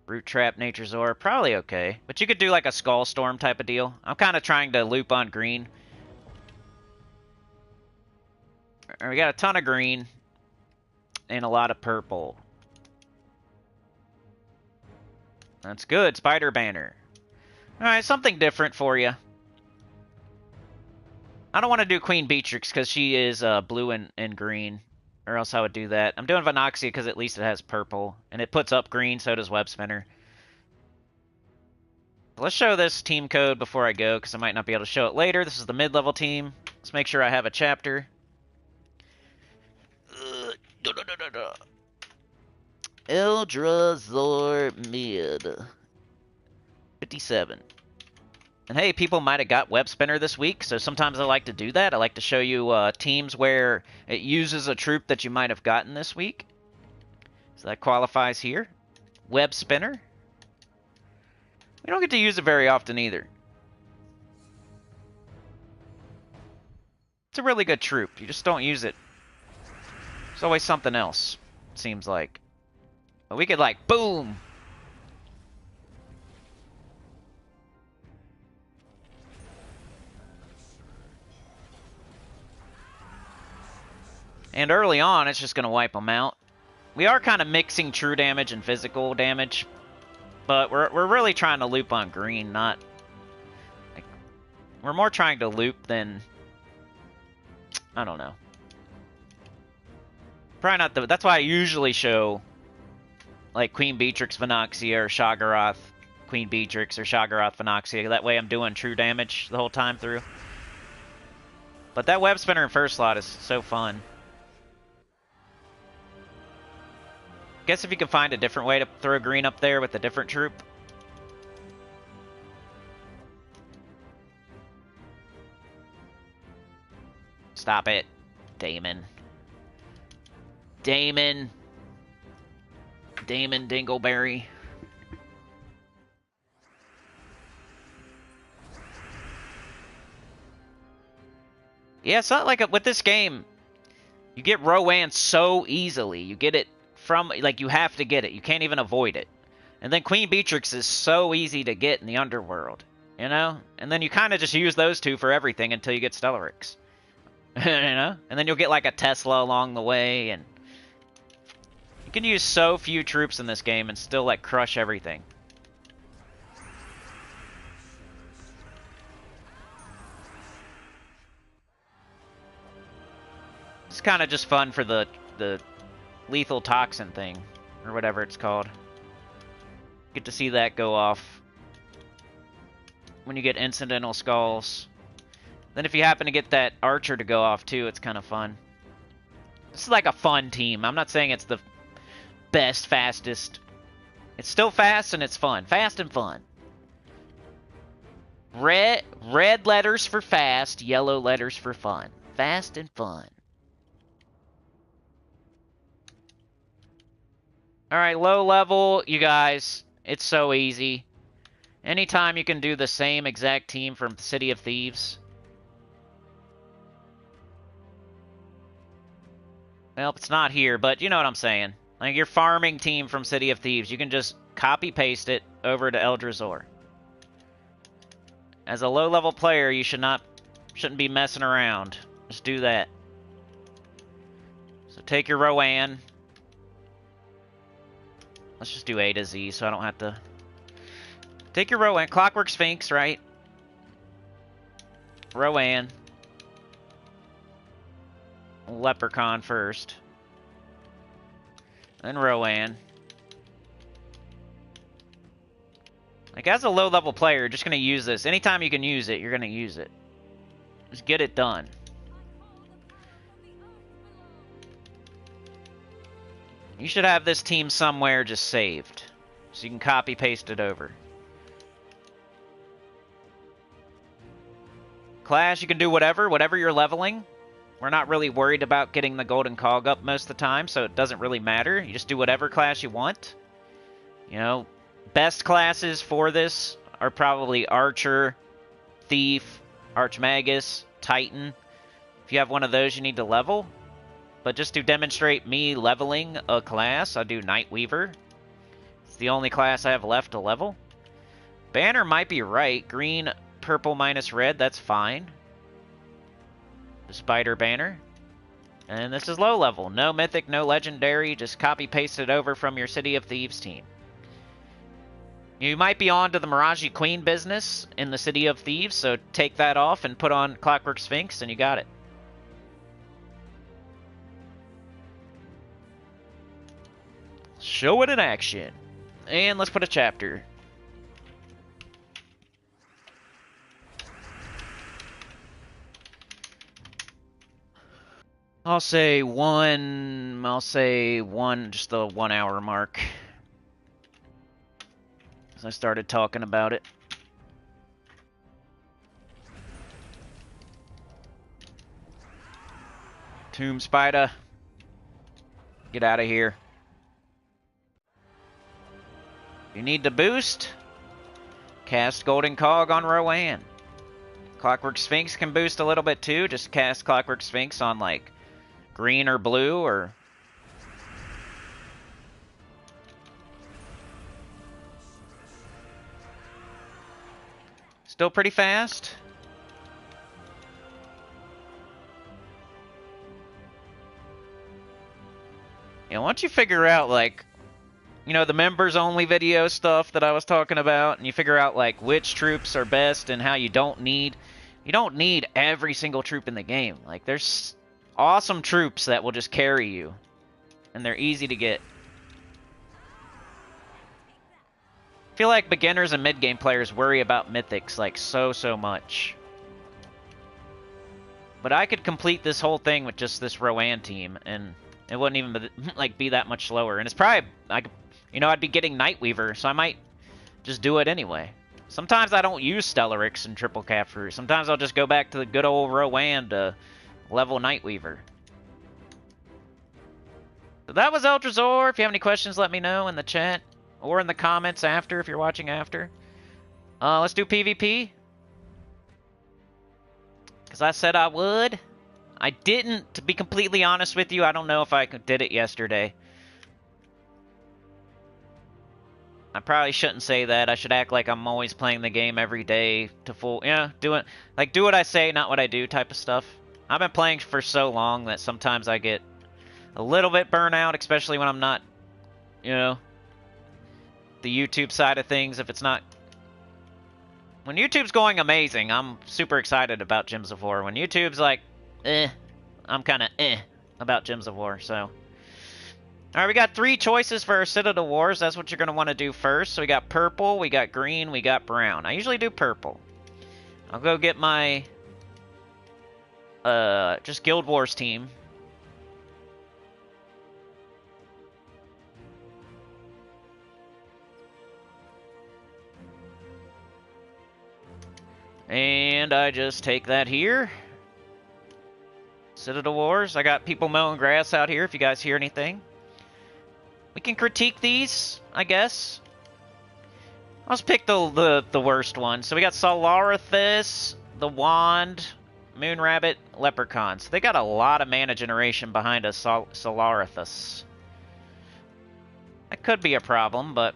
A: Root Trap, Nature's Ore. Probably okay. But you could do like a Skull Storm type of deal. I'm kind of trying to loop on green. We got a ton of green. And a lot of purple. That's good. Spider Banner. Alright, something different for you. I don't want to do Queen Beatrix because she is blue and green. Or else I would do that. I'm doing Venoxia because at least it has purple. And it puts up green, so does Web Spinner. Let's show this team code before I go, because I might not be able to show it later. This is the mid-level team. Let's make sure I have a chapter. Eldrazhor mid. 57. And hey, people might have got Web Spinner this week, so sometimes I like to do that. I like to show you teams where it uses a troop that you might have gotten this week. So that qualifies here. Web Spinner. We don't get to use it very often either. It's a really good troop. You just don't use it. There's always something else, it seems like. But we could like, boom! And early on, it's just going to wipe them out. We are kind of mixing true damage and physical damage. But we're really trying to loop on green, not... Like, we're more trying to loop than... I don't know. Probably not the... That's why I usually show... Like Queen Beatrix, Venoxia, or Shaggorath, Queen Beatrix, or Shaggorath, Venoxia. That way I'm doing true damage the whole time through. But that Web Spinner in first slot is so fun. Guess if you can find a different way to throw green up there with a different troop. Stop it, Damon. Damon Dingleberry. Yeah, it's not like with this game, you get Rowan so easily. You get it from, like, you have to get it. You can't even avoid it. And then Queen Beatrix is so easy to get in the underworld, you know? And then you kind of just use those two for everything until you get Stellarix. You know? And then you'll get, like, a Tesla along the way, and... You can use so few troops in this game and still, like, crush everything. It's kind of just fun for the lethal toxin thing, or whatever it's called. Get to see that go off when you get incidental skulls. Then if you happen to get that archer to go off too, it's kind of fun. This is like a fun team. I'm not saying it's the best, fastest. It's still fast and it's fun. Fast and fun. Red letters for fast, yellow letters for fun. Fast and fun. Alright, low level, you guys, it's so easy. Anytime you can do the same exact team from City of Thieves. Well, it's not here, but you know what I'm saying. Like your farming team from City of Thieves, you can just copy-paste it over to Eldrazhor. As a low-level player, you shouldn't be messing around. Just do that. So take your Rowan. Let's just do A to Z so I don't have to... Take your Rowan. Clockwork Sphinx, right? Rowan. Leprechaun first. Then Rowan. Like, as a low-level player, you're just going to use this. Anytime you can use it, you're going to use it. Just get it done. You should have this team somewhere just saved, so you can copy-paste it over. Class, you can do whatever you're leveling. We're not really worried about getting the golden cog up most of the time, so it doesn't really matter. You just do whatever class you want. You know, best classes for this are probably Archer, Thief, Archmagus, Titan. If you have one of those, you need to level. But just to demonstrate me leveling a class, I do Nightweaver. It's the only class I have left to level. Banner might be right. Green, purple minus red, that's fine. The Spider Banner. And this is low level. No mythic, no legendary. Just copy paste it over from your City of Thieves team. You might be on to the Mirage Queen business in the City of Thieves, so take that off and put on Clockwork Sphinx and you got it. Show it in action. And let's put a chapter. I'll say one, just the 1 hour mark. As I started talking about it. Tomb Spider. Get out of here. You need to boost? Cast Golden Cog on Rowan. Clockwork Sphinx can boost a little bit too. Just cast Clockwork Sphinx on like green or blue or... Still pretty fast. Yeah, once you figure out like, you know, the members only video stuff that I was talking about, and you figure out like which troops are best and how you don't need every single troop in the game. Like there's awesome troops that will just carry you, and they're easy to get. I feel like beginners and mid-game players worry about mythics like so much. But I could complete this whole thing with just this Rowan team, and it wouldn't even like be that much slower. And it's probably, I'd be getting Nightweaver, so I might just do it anyway. Sometimes I don't use Stellarix and Triple Capfru. Sometimes I'll just go back to the good old Rowan to level Nightweaver. So that was Eldrazhor. If you have any questions, let me know in the chat. Or in the comments after, if you're watching after. Let's do PvP. Because I said I would. I didn't, to be completely honest with you. I don't know if I did it yesterday. I probably shouldn't say that. I should act like I'm always playing the game every day to full... Yeah, do what I say, not what I do type of stuff. I've been playing for so long that sometimes I get a little bit burnt out, especially when I'm not, you know... the YouTube side of things. If it's not... When YouTube's going amazing, I'm super excited about Gems of War. When YouTube's like, I'm kind of about Gems of War, so... Alright, we got 3 choices for our Citadel Wars. That's what you're going to want to do first. So we got purple, we got green, we got brown. I usually do purple. I'll go get my... just Guild Wars team. And I just take that here. Citadel Wars. I got people mowing grass out here if you guys hear anything. We can critique these, I guess. Let's pick the worst one. So we got Solarithus, the Wand, Moon Rabbit, Leprechaun. So they got a lot of mana generation behind a Solarithus. That could be a problem, but...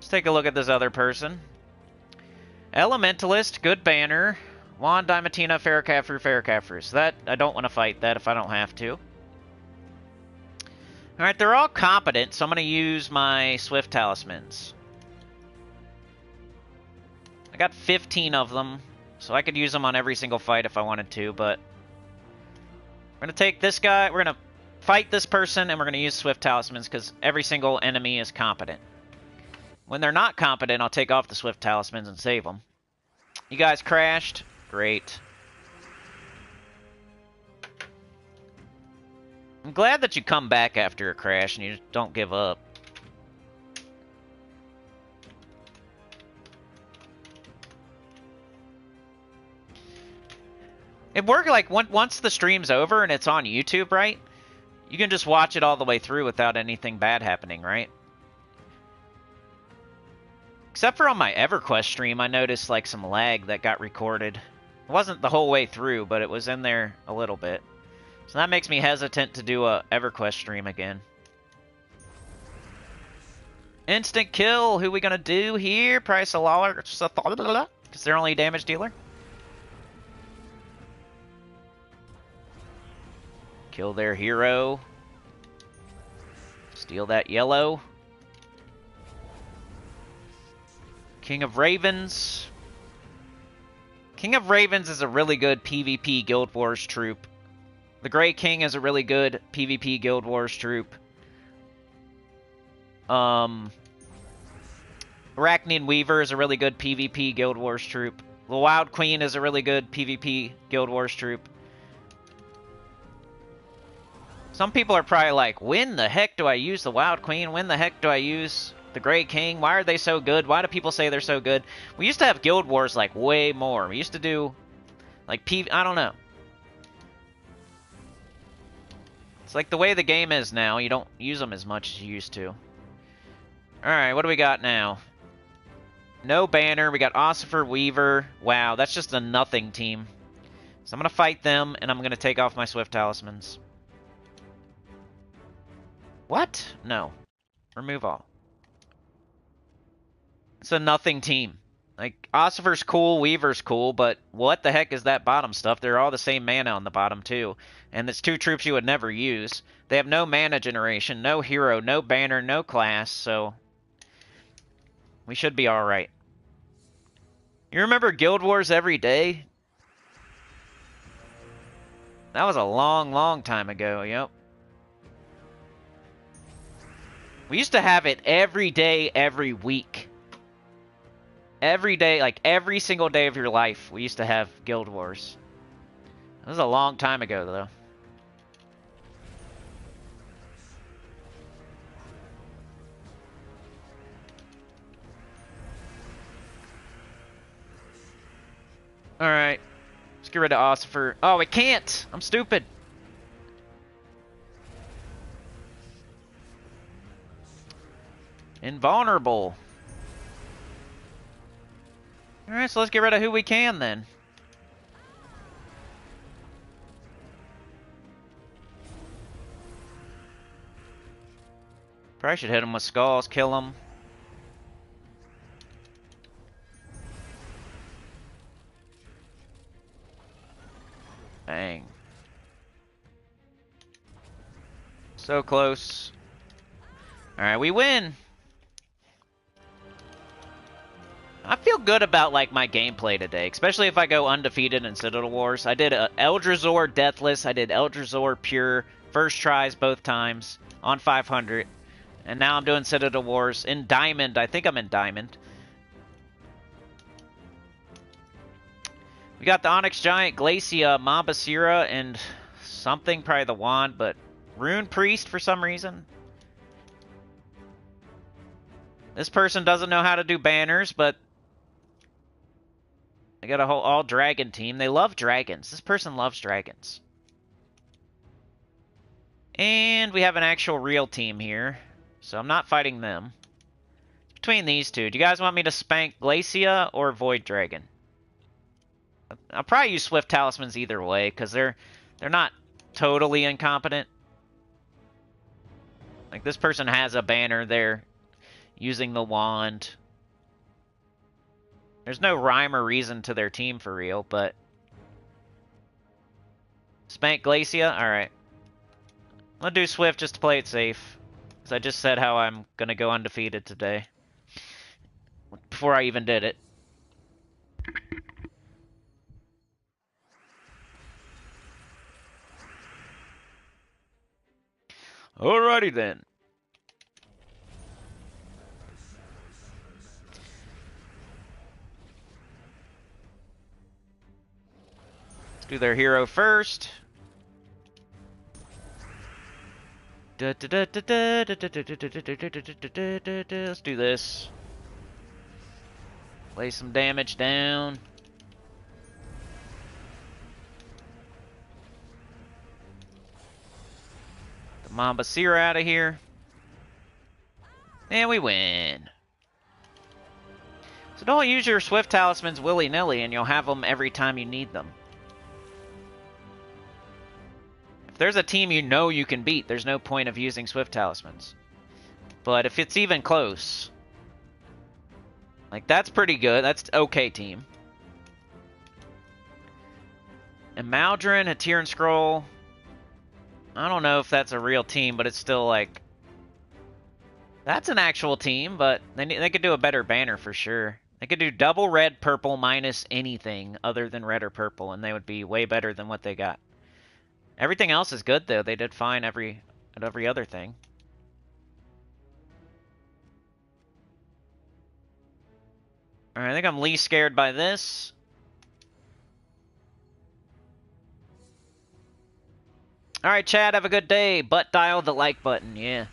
A: take a look at this other person. Elementalist, good banner. Wand, Diamantina, Ferrocafru. So that, I don't want to fight that if I don't have to. Alright, they're all competent, so I'm going to use my Swift Talismans. I got 15 of them, so I could use them on every single fight if I wanted to, but... We're going to take this guy, we're going to fight this person, and we're going to use Swift Talismans, because every single enemy is competent. When they're not competent, I'll take off the Swift Talismans and save them. You guys crashed? Great. I'm glad that you come back after a crash and you just don't give up. It worked like once the stream's over and it's on YouTube, right? You can just watch it all the way through without anything bad happening, right? Except for on my EverQuest stream, I noticed like some lag that got recorded. It wasn't the whole way through, but it was in there a little bit. So that makes me hesitant to do a EverQuest stream again. Instant kill. Who we gonna do here? Price a Lawler, because they're only a damage dealer. Kill their hero. Steal that yellow. King of Ravens. King of Ravens is a really good PvP Guild Wars troop. The Grey King is a really good PvP Guild Wars troop. Arachnian Weaver is a really good PvP Guild Wars troop. The Wild Queen is a really good PvP Guild Wars troop. Some people are probably like, when the heck do I use the Wild Queen? When the heck do I use the Grey King? Why are they so good? Why do people say they're so good? We used to have Guild Wars like way more. We used to do like I don't know. It's like the way the game is now. You don't use them as much as you used to. Alright, what do we got now? No banner. We got Ossifer, Weaver. Wow, that's just a nothing team. So I'm going to fight them, and I'm going to take off my Swift Talismans. What? No. Remove all. It's a nothing team. Like, Ossifer's cool, Weaver's cool, but what the heck is that bottom stuff? They're all the same mana on the bottom, too. And it's two troops you would never use. They have no mana generation, no hero, no banner, no class, so we should be alright. You remember Guild Wars every day? That was a long, long time ago, yep. We used to have it every day, every week. Every day, like every single day of your life, we used to have Guild Wars. That was a long time ago, though. Alright. Let's get rid of Ossifer. Oh, it can't! I'm stupid. Invulnerable. Alright, so let's get rid of who we can, then. Probably should hit him with skulls, kill him. Bang. So close. Alright, we win! I feel good about like my gameplay today, especially if I go undefeated in Citadel Wars. I did Eldrazhor Deathless, I did Eldrazhor Pure, first tries both times, on 500. And now I'm doing Citadel Wars in Diamond. I think I'm in Diamond. We got the Onyx Giant, Glacia, Mabasira, and something, probably the Wand, but Rune Priest for some reason. This person doesn't know how to do banners, but they got a whole all-dragon team. They love dragons. This person loves dragons. And we have an actual real team here, so I'm not fighting them. Between these two, do you guys want me to spank Glacia or Void Dragon? I'll probably use Swift Talismans either way, because they're not totally incompetent. Like, this person has a banner there using the wand. There's no rhyme or reason to their team for real, but... Spank Glacia? Alright. I'm gonna do Swift just to play it safe. Because I just said how I'm gonna go undefeated today. Before I even did it. Alrighty then. Do their hero first. Let's do this. Lay some damage down. The Mamba Seer out of here. And we win. So don't use your Swift Talismans willy-nilly and you'll have them every time you need them. If there's a team you know you can beat, there's no point of using Swift Talismans. But if it's even close, like that's pretty good. That's okay team. And Maldron, Hatir Scroll. I don't know if that's a real team, but it's still like... That's an actual team, but they could do a better banner for sure. They could do double red, purple, minus anything other than red or purple, and they would be way better than what they got. Everything else is good, though. They did fine at every other thing. Alright, I think I'm least scared by this. Alright, Chad, have a good day. Butt dial the like button, yeah.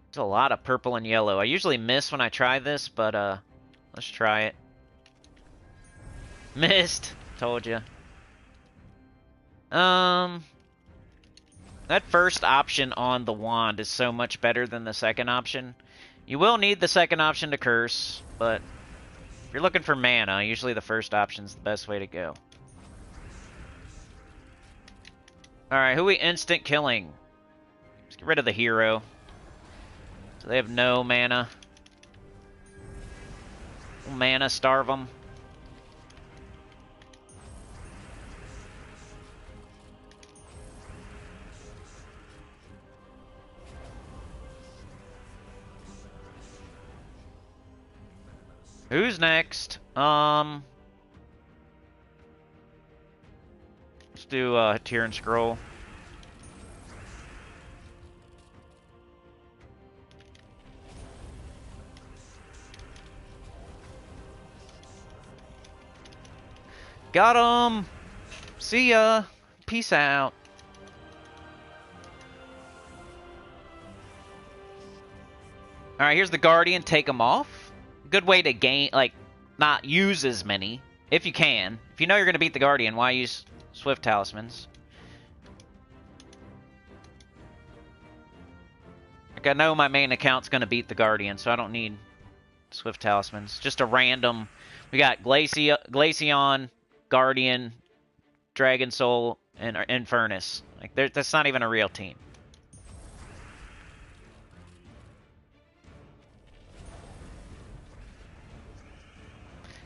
A: There's a lot of purple and yellow. I usually miss when I try this, but let's try it. Missed! Told you. That first option on the wand is so much better than the second option. You will need the second option to curse, but if you're looking for mana, usually the first option's the best way to go. Alright, who we instant killing? Let's get rid of the hero. So they have no mana. Mana starve them. Who's next? Let's do Hatir Scroll. Got him! See ya! Peace out. Alright, here's the Guardian. Take him off. Good way to gain, like, not use as many. If you can. If you know you're going to beat the Guardian, why use Swift Talismans? Like, I know my main account's going to beat the Guardian, so I don't need Swift Talismans. Just a random... We got Glaceon, Guardian, Dragon Soul, and Infernus. Like, that's not even a real team.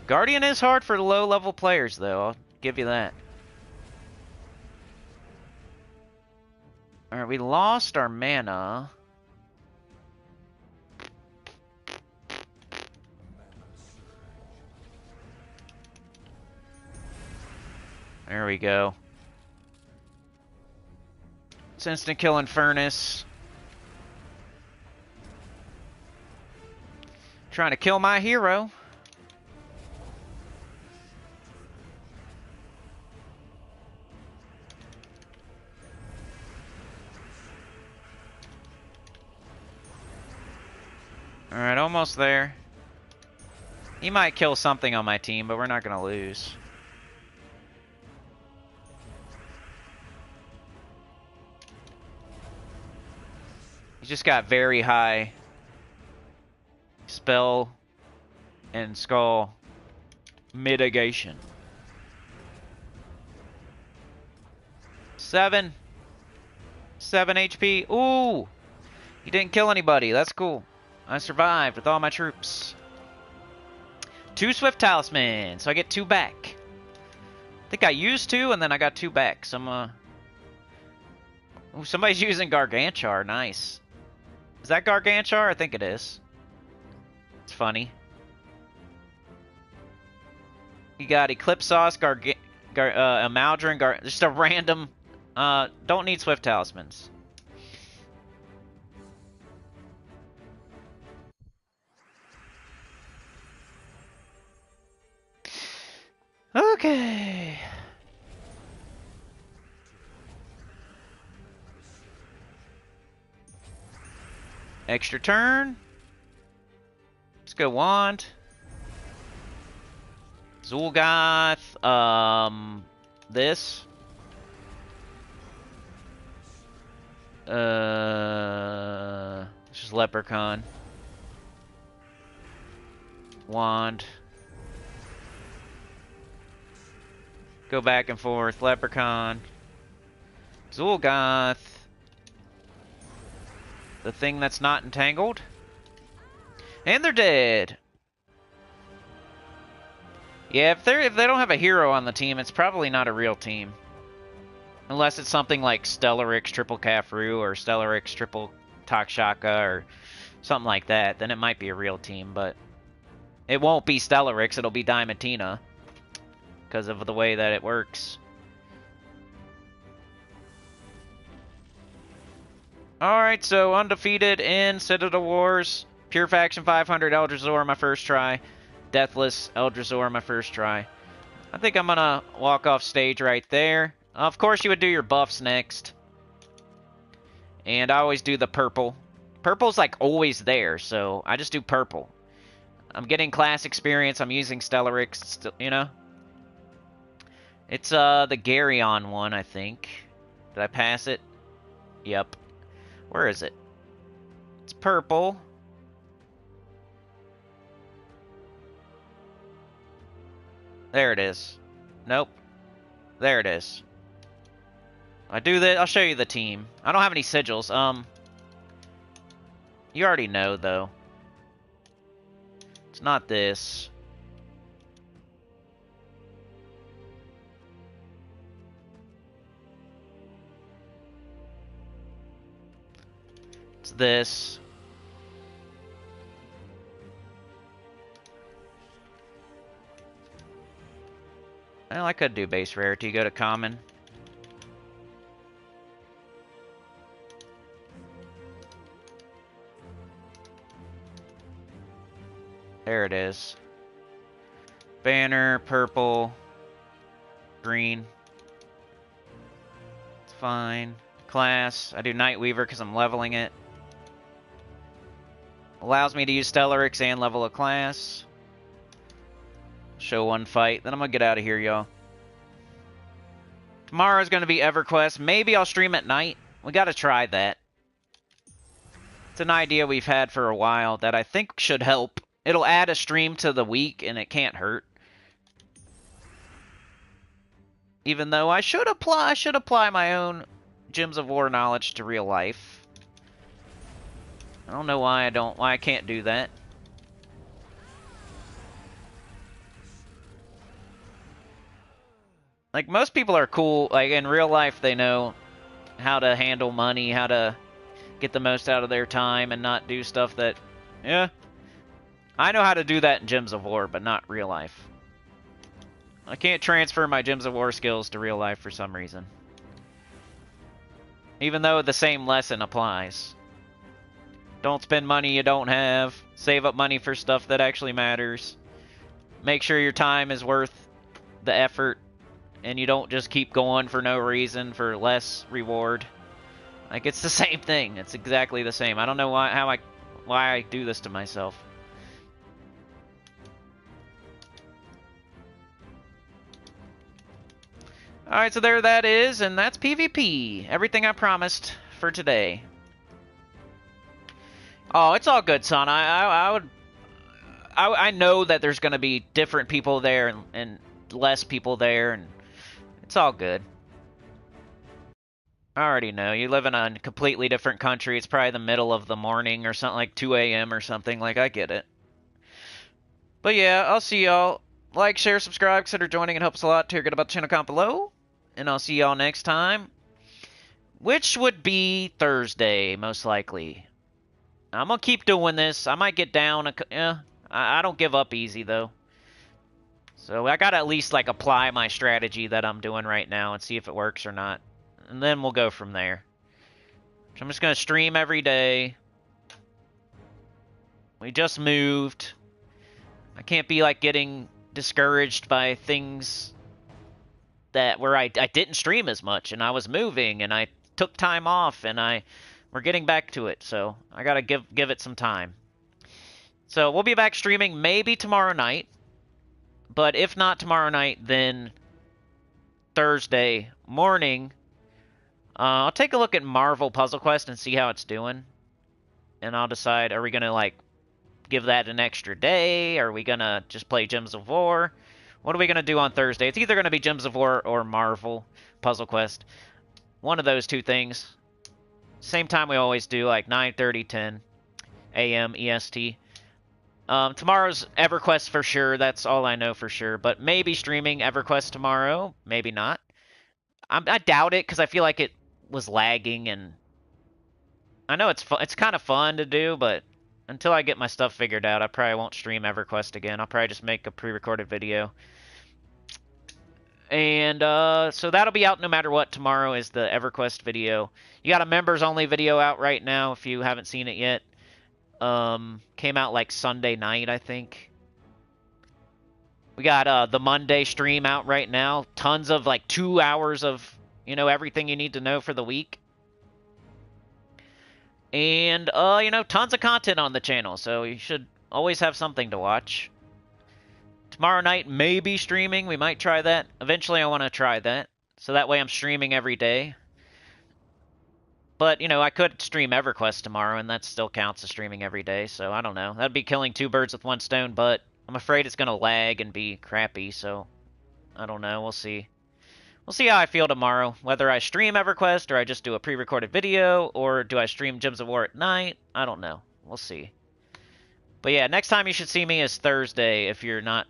A: Guardian is hard for low-level players, though. I'll give you that. Alright, we lost our mana. There we go. It's instant kill Infernus. Trying to kill my hero. Alright, almost there. He might kill something on my team, but we're not going to lose. He's just got very high spell and skull mitigation. 7 HP. Ooh! He didn't kill anybody. That's cool. I survived with all my troops. 2 Swift Talismans, so I get 2 back. I think I used 2, and then I got 2 back. So ooh, somebody's using Gargantuar. Nice. Is that Gargantuar? I think it is. It's funny. You got Eclipse Sauce, Maldron, just a random... don't need Swift Talismans. Okay. Extra turn. Let's go Wand. Zul'Goth. This. It's just Leprechaun. Wand. Go back and forth. Leprechaun. Zul'Goth. The thing that's not entangled. And they're dead. Yeah, if they don't have a hero on the team, it's probably not a real team. Unless it's something like Stellarix triple Cafru or Stellarix triple Takshaka or something like that, then it might be a real team, but it won't be Stellarix, it'll be Diamantina because of the way that it works. Alright, so undefeated in Citadel Wars. Pure Faction 500 Eldrazhor my first try. Deathless Eldrazhor my first try. I think I'm gonna walk off stage right there. Of course you would do your buffs next. And I always do the purple. Purple's like always there, so I just do purple. I'm getting class experience, I'm using Stellarix, you know? It's the Garyon one, I think. Did I pass it? Yep. Where is it? It's purple. There it is. Nope. There it is. I do that. I'll show you the team. I don't have any sigils. You already know though. It's not this. It's this. Well, I could do base rarity. Go to common. There it is. Banner, purple, green. It's fine. Class. I do Nightweaver because I'm leveling it. Allows me to use Stellarix and level a class. Show one fight. Then I'm going to get out of here, y'all. Tomorrow's going to be EverQuest. Maybe I'll stream at night. We got to try that. It's an idea we've had for a while that I think should help. It'll add a stream to the week, and it can't hurt. Even though I should apply my own Gems of War knowledge to real life. I don't know why I can't do that. Like, most people are cool. Like, in real life, they know how to handle money, how to get the most out of their time, and not do stuff that, yeah. I know how to do that in Gems of War, but not real life. I can't transfer my Gems of War skills to real life for some reason. Even though the same lesson applies. Don't spend money you don't have. Save up money for stuff that actually matters. Make sure your time is worth the effort. And you don't just keep going for no reason for less reward. Like, it's the same thing. It's exactly the same. I don't know why I do this to myself. Alright, so there that is, and that's PvP. Everything I promised for today. Oh, it's all good, son. I know that there's going to be different people there and less people there, and it's all good. I already know. You live in a completely different country. It's probably the middle of the morning or something, like 2 a.m. or something. Like, I get it. But yeah, I'll see y'all. Like, share, subscribe, consider joining. It helps a lot. Hear good about the channel comment below. And I'll see y'all next time. Which would be Thursday, most likely. I'm going to keep doing this. I might get down. I don't give up easy, though. So I got to at least, like, apply my strategy that I'm doing right now and see if it works or not. And then we'll go from there. So I'm just going to stream every day. We just moved. I can't be, like, getting discouraged by things that where I didn't stream as much, and I was moving, and I took time off, and we're getting back to it. So I gotta give it some time. So we'll be back streaming maybe tomorrow night, but if not tomorrow night, then Thursday morning. I'll take a look at Marvel Puzzle Quest and see how it's doing, and I'll decide, are we gonna like give that an extra day? Are we gonna just play Gems of War? What are we gonna do on Thursday? It's either gonna be Gems of War or Marvel Puzzle Quest. One of those two things. Same time we always do, like 9:30, 10 a.m. EST. Tomorrow's EverQuest for sure. That's all I know for sure. But maybe streaming EverQuest tomorrow. Maybe not. I doubt it because I feel like it was lagging, and I know it's kind of fun to do, but until I get my stuff figured out, I probably won't stream EverQuest again. I'll probably just make a pre-recorded video. And so that'll be out no matter what. Tomorrow is the EverQuest video. You got a members-only video out right now if you haven't seen it yet. Came out like Sunday night, I think. We got the Monday stream out right now. Tons of like 2 hours of, you know, everything you need to know for the week. And, you know, tons of content on the channel, so you should always have something to watch. Tomorrow night, maybe streaming. We might try that. Eventually, I want to try that. So that way I'm streaming every day. But, you know, I could stream EverQuest tomorrow, and that still counts as streaming every day. So, I don't know. That'd be killing two birds with one stone, but I'm afraid it's going to lag and be crappy. So, I don't know. We'll see. We'll see how I feel tomorrow. Whether I stream EverQuest, or I just do a pre-recorded video, or do I stream Gems of War at night? I don't know. We'll see. But yeah, next time you should see me is Thursday if you're not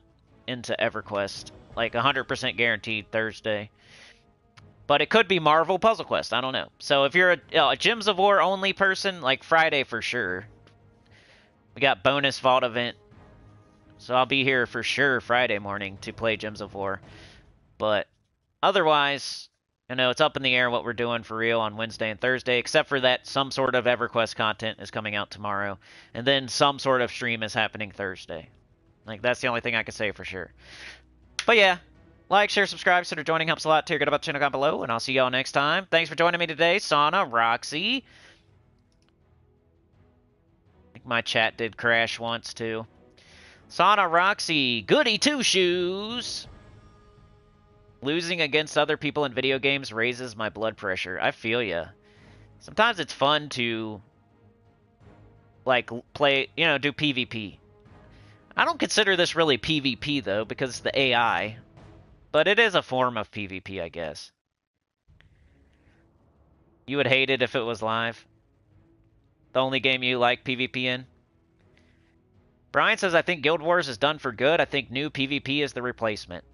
A: into EverQuest. Like 100% guaranteed Thursday. But it could be Marvel Puzzle Quest. I don't know. So if you're a Gems of War only person, like Friday for sure. We got bonus vault event. So I'll be here for sure Friday morning to play Gems of War. But otherwise, you know, it's up in the air what we're doing for real on Wednesday and Thursday, except for that some sort of EverQuest content is coming out tomorrow. And then some sort of stream is happening Thursday. Like, that's the only thing I can say for sure. But yeah, like, share, subscribe, consider joining. Helps a lot. Tell your good about the channel down below, and I'll see y'all next time. Thanks for joining me today, Sauna, Roxy. I think my chat did crash once, too. Sauna, Roxy, Goody Two Shoes. Losing against other people in video games raises my blood pressure. I feel ya. Sometimes it's fun to, like, play, you know, do PvP. I don't consider this really PvP, though, because it's the AI. But it is a form of PvP, I guess. You would hate it if it was live? The only game you like PvP in? Brian says, I think Guild Wars is done for good. I think new PvP is the replacement.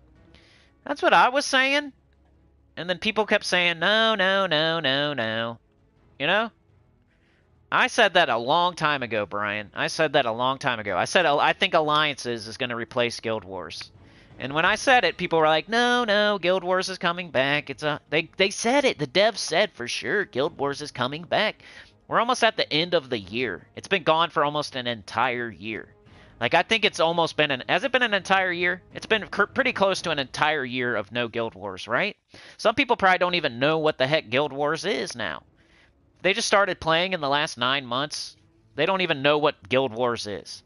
A: That's what I was saying. And then people kept saying, no, no, no, no, no. You know? I said that a long time ago, Brian. I said that a long time ago. I said, I think Alliances is going to replace Guild Wars. And when I said it, people were like, no, no, Guild Wars is coming back. They said it. The devs said for sure Guild Wars is coming back. We're almost at the end of the year. It's been gone for almost an entire year. Like, I think it's almost been has it been an entire year? It's been pretty close to an entire year of no Guild Wars, right? Some people probably don't even know what the heck Guild Wars is now. They just started playing in the last 9 months. They don't even know what Guild Wars is.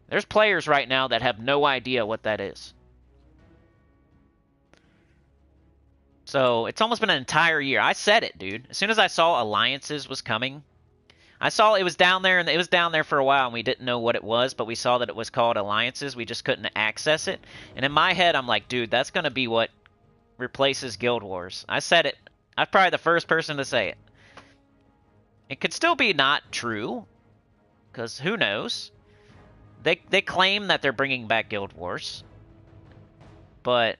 A: There's players right now that have no idea what that is. So, it's almost been an entire year. I said it, dude. As soon as I saw Alliances was coming, I saw it was down there, and it was down there for a while, and we didn't know what it was, but we saw that it was called Alliances. We just couldn't access it. And in my head, I'm like, dude, that's going to be what replaces Guild Wars. I said it. I'm probably the first person to say it. It could still be not true, because who knows? They claim that they're bringing back Guild Wars, but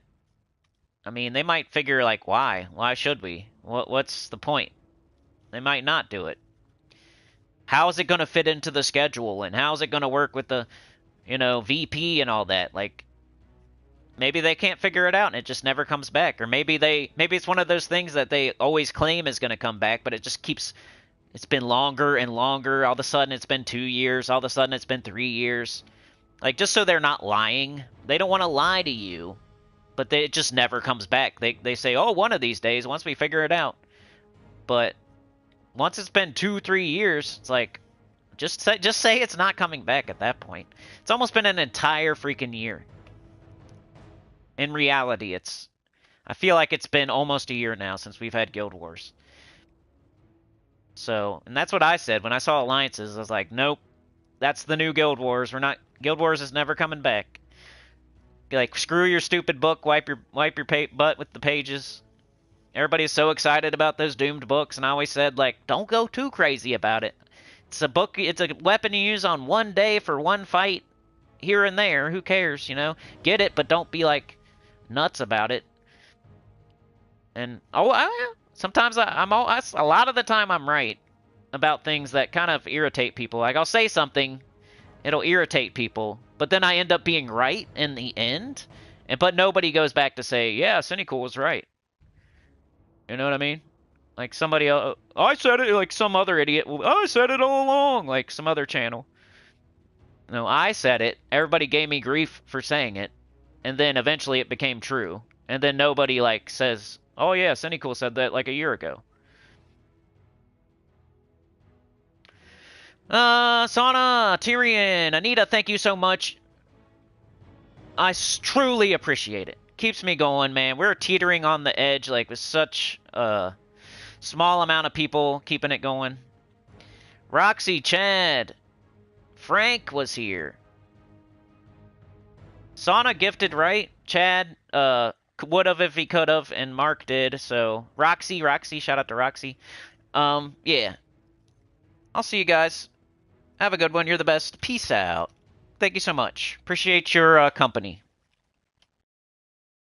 A: I mean, they might figure, like, why? Why should we? What's the point? They might not do it. How is it going to fit into the schedule, and how is it going to work with the, you know, VP and all that? Like, maybe they can't figure it out, and it just never comes back. Or maybe it's one of those things that they always claim is going to come back, but it just keeps... It's been longer and longer. All of a sudden, it's been 2 years. All of a sudden, it's been 3 years. Like, just so they're not lying. They don't want to lie to you. but it just never comes back. They say, oh, one of these days, once we figure it out. But once it's been 2-3 years, it's like, just say it's not coming back at that point. It's almost been an entire freaking year. In reality, I feel like it's been almost a year now since we've had Guild Wars. So, and that's what I said when I saw alliances. I was like, nope, that's the new Guild Wars. Guild Wars is never coming back. Like, screw your stupid book. Wipe your butt with the pages. Everybody is so excited about those doomed books, and I always said, like, don't go too crazy about it. It's a book. It's a weapon you use on one day for one fight, here and there. Who cares, you know? Get it, but don't be like nuts about it. And sometimes a lot of the time I'm right about things that kind of irritate people. Like, I'll say something, it'll irritate people, but then I end up being right in the end. But nobody goes back to say, yeah, Sinnycool was right. You know what I mean? Like somebody else, I said it, like some other idiot. I said it all along, like some other channel. No, I said it. Everybody gave me grief for saying it, and then eventually it became true. And then nobody like says, "Oh yeah, Sinnycool said that like a year ago." Sauna, Tyrion, Anita, thank you so much. I truly appreciate it. Keeps me going, man. We're teetering on the edge, like with such a small amount of people keeping it going. Roxy, Chad, Frank was here. Sauna gifted, right? Chad would have if he could have, and Mark did. So Roxy, shout out to Roxy. Yeah. I'll see you guys. Have a good one. You're the best. Peace out. Thank you so much. Appreciate your company.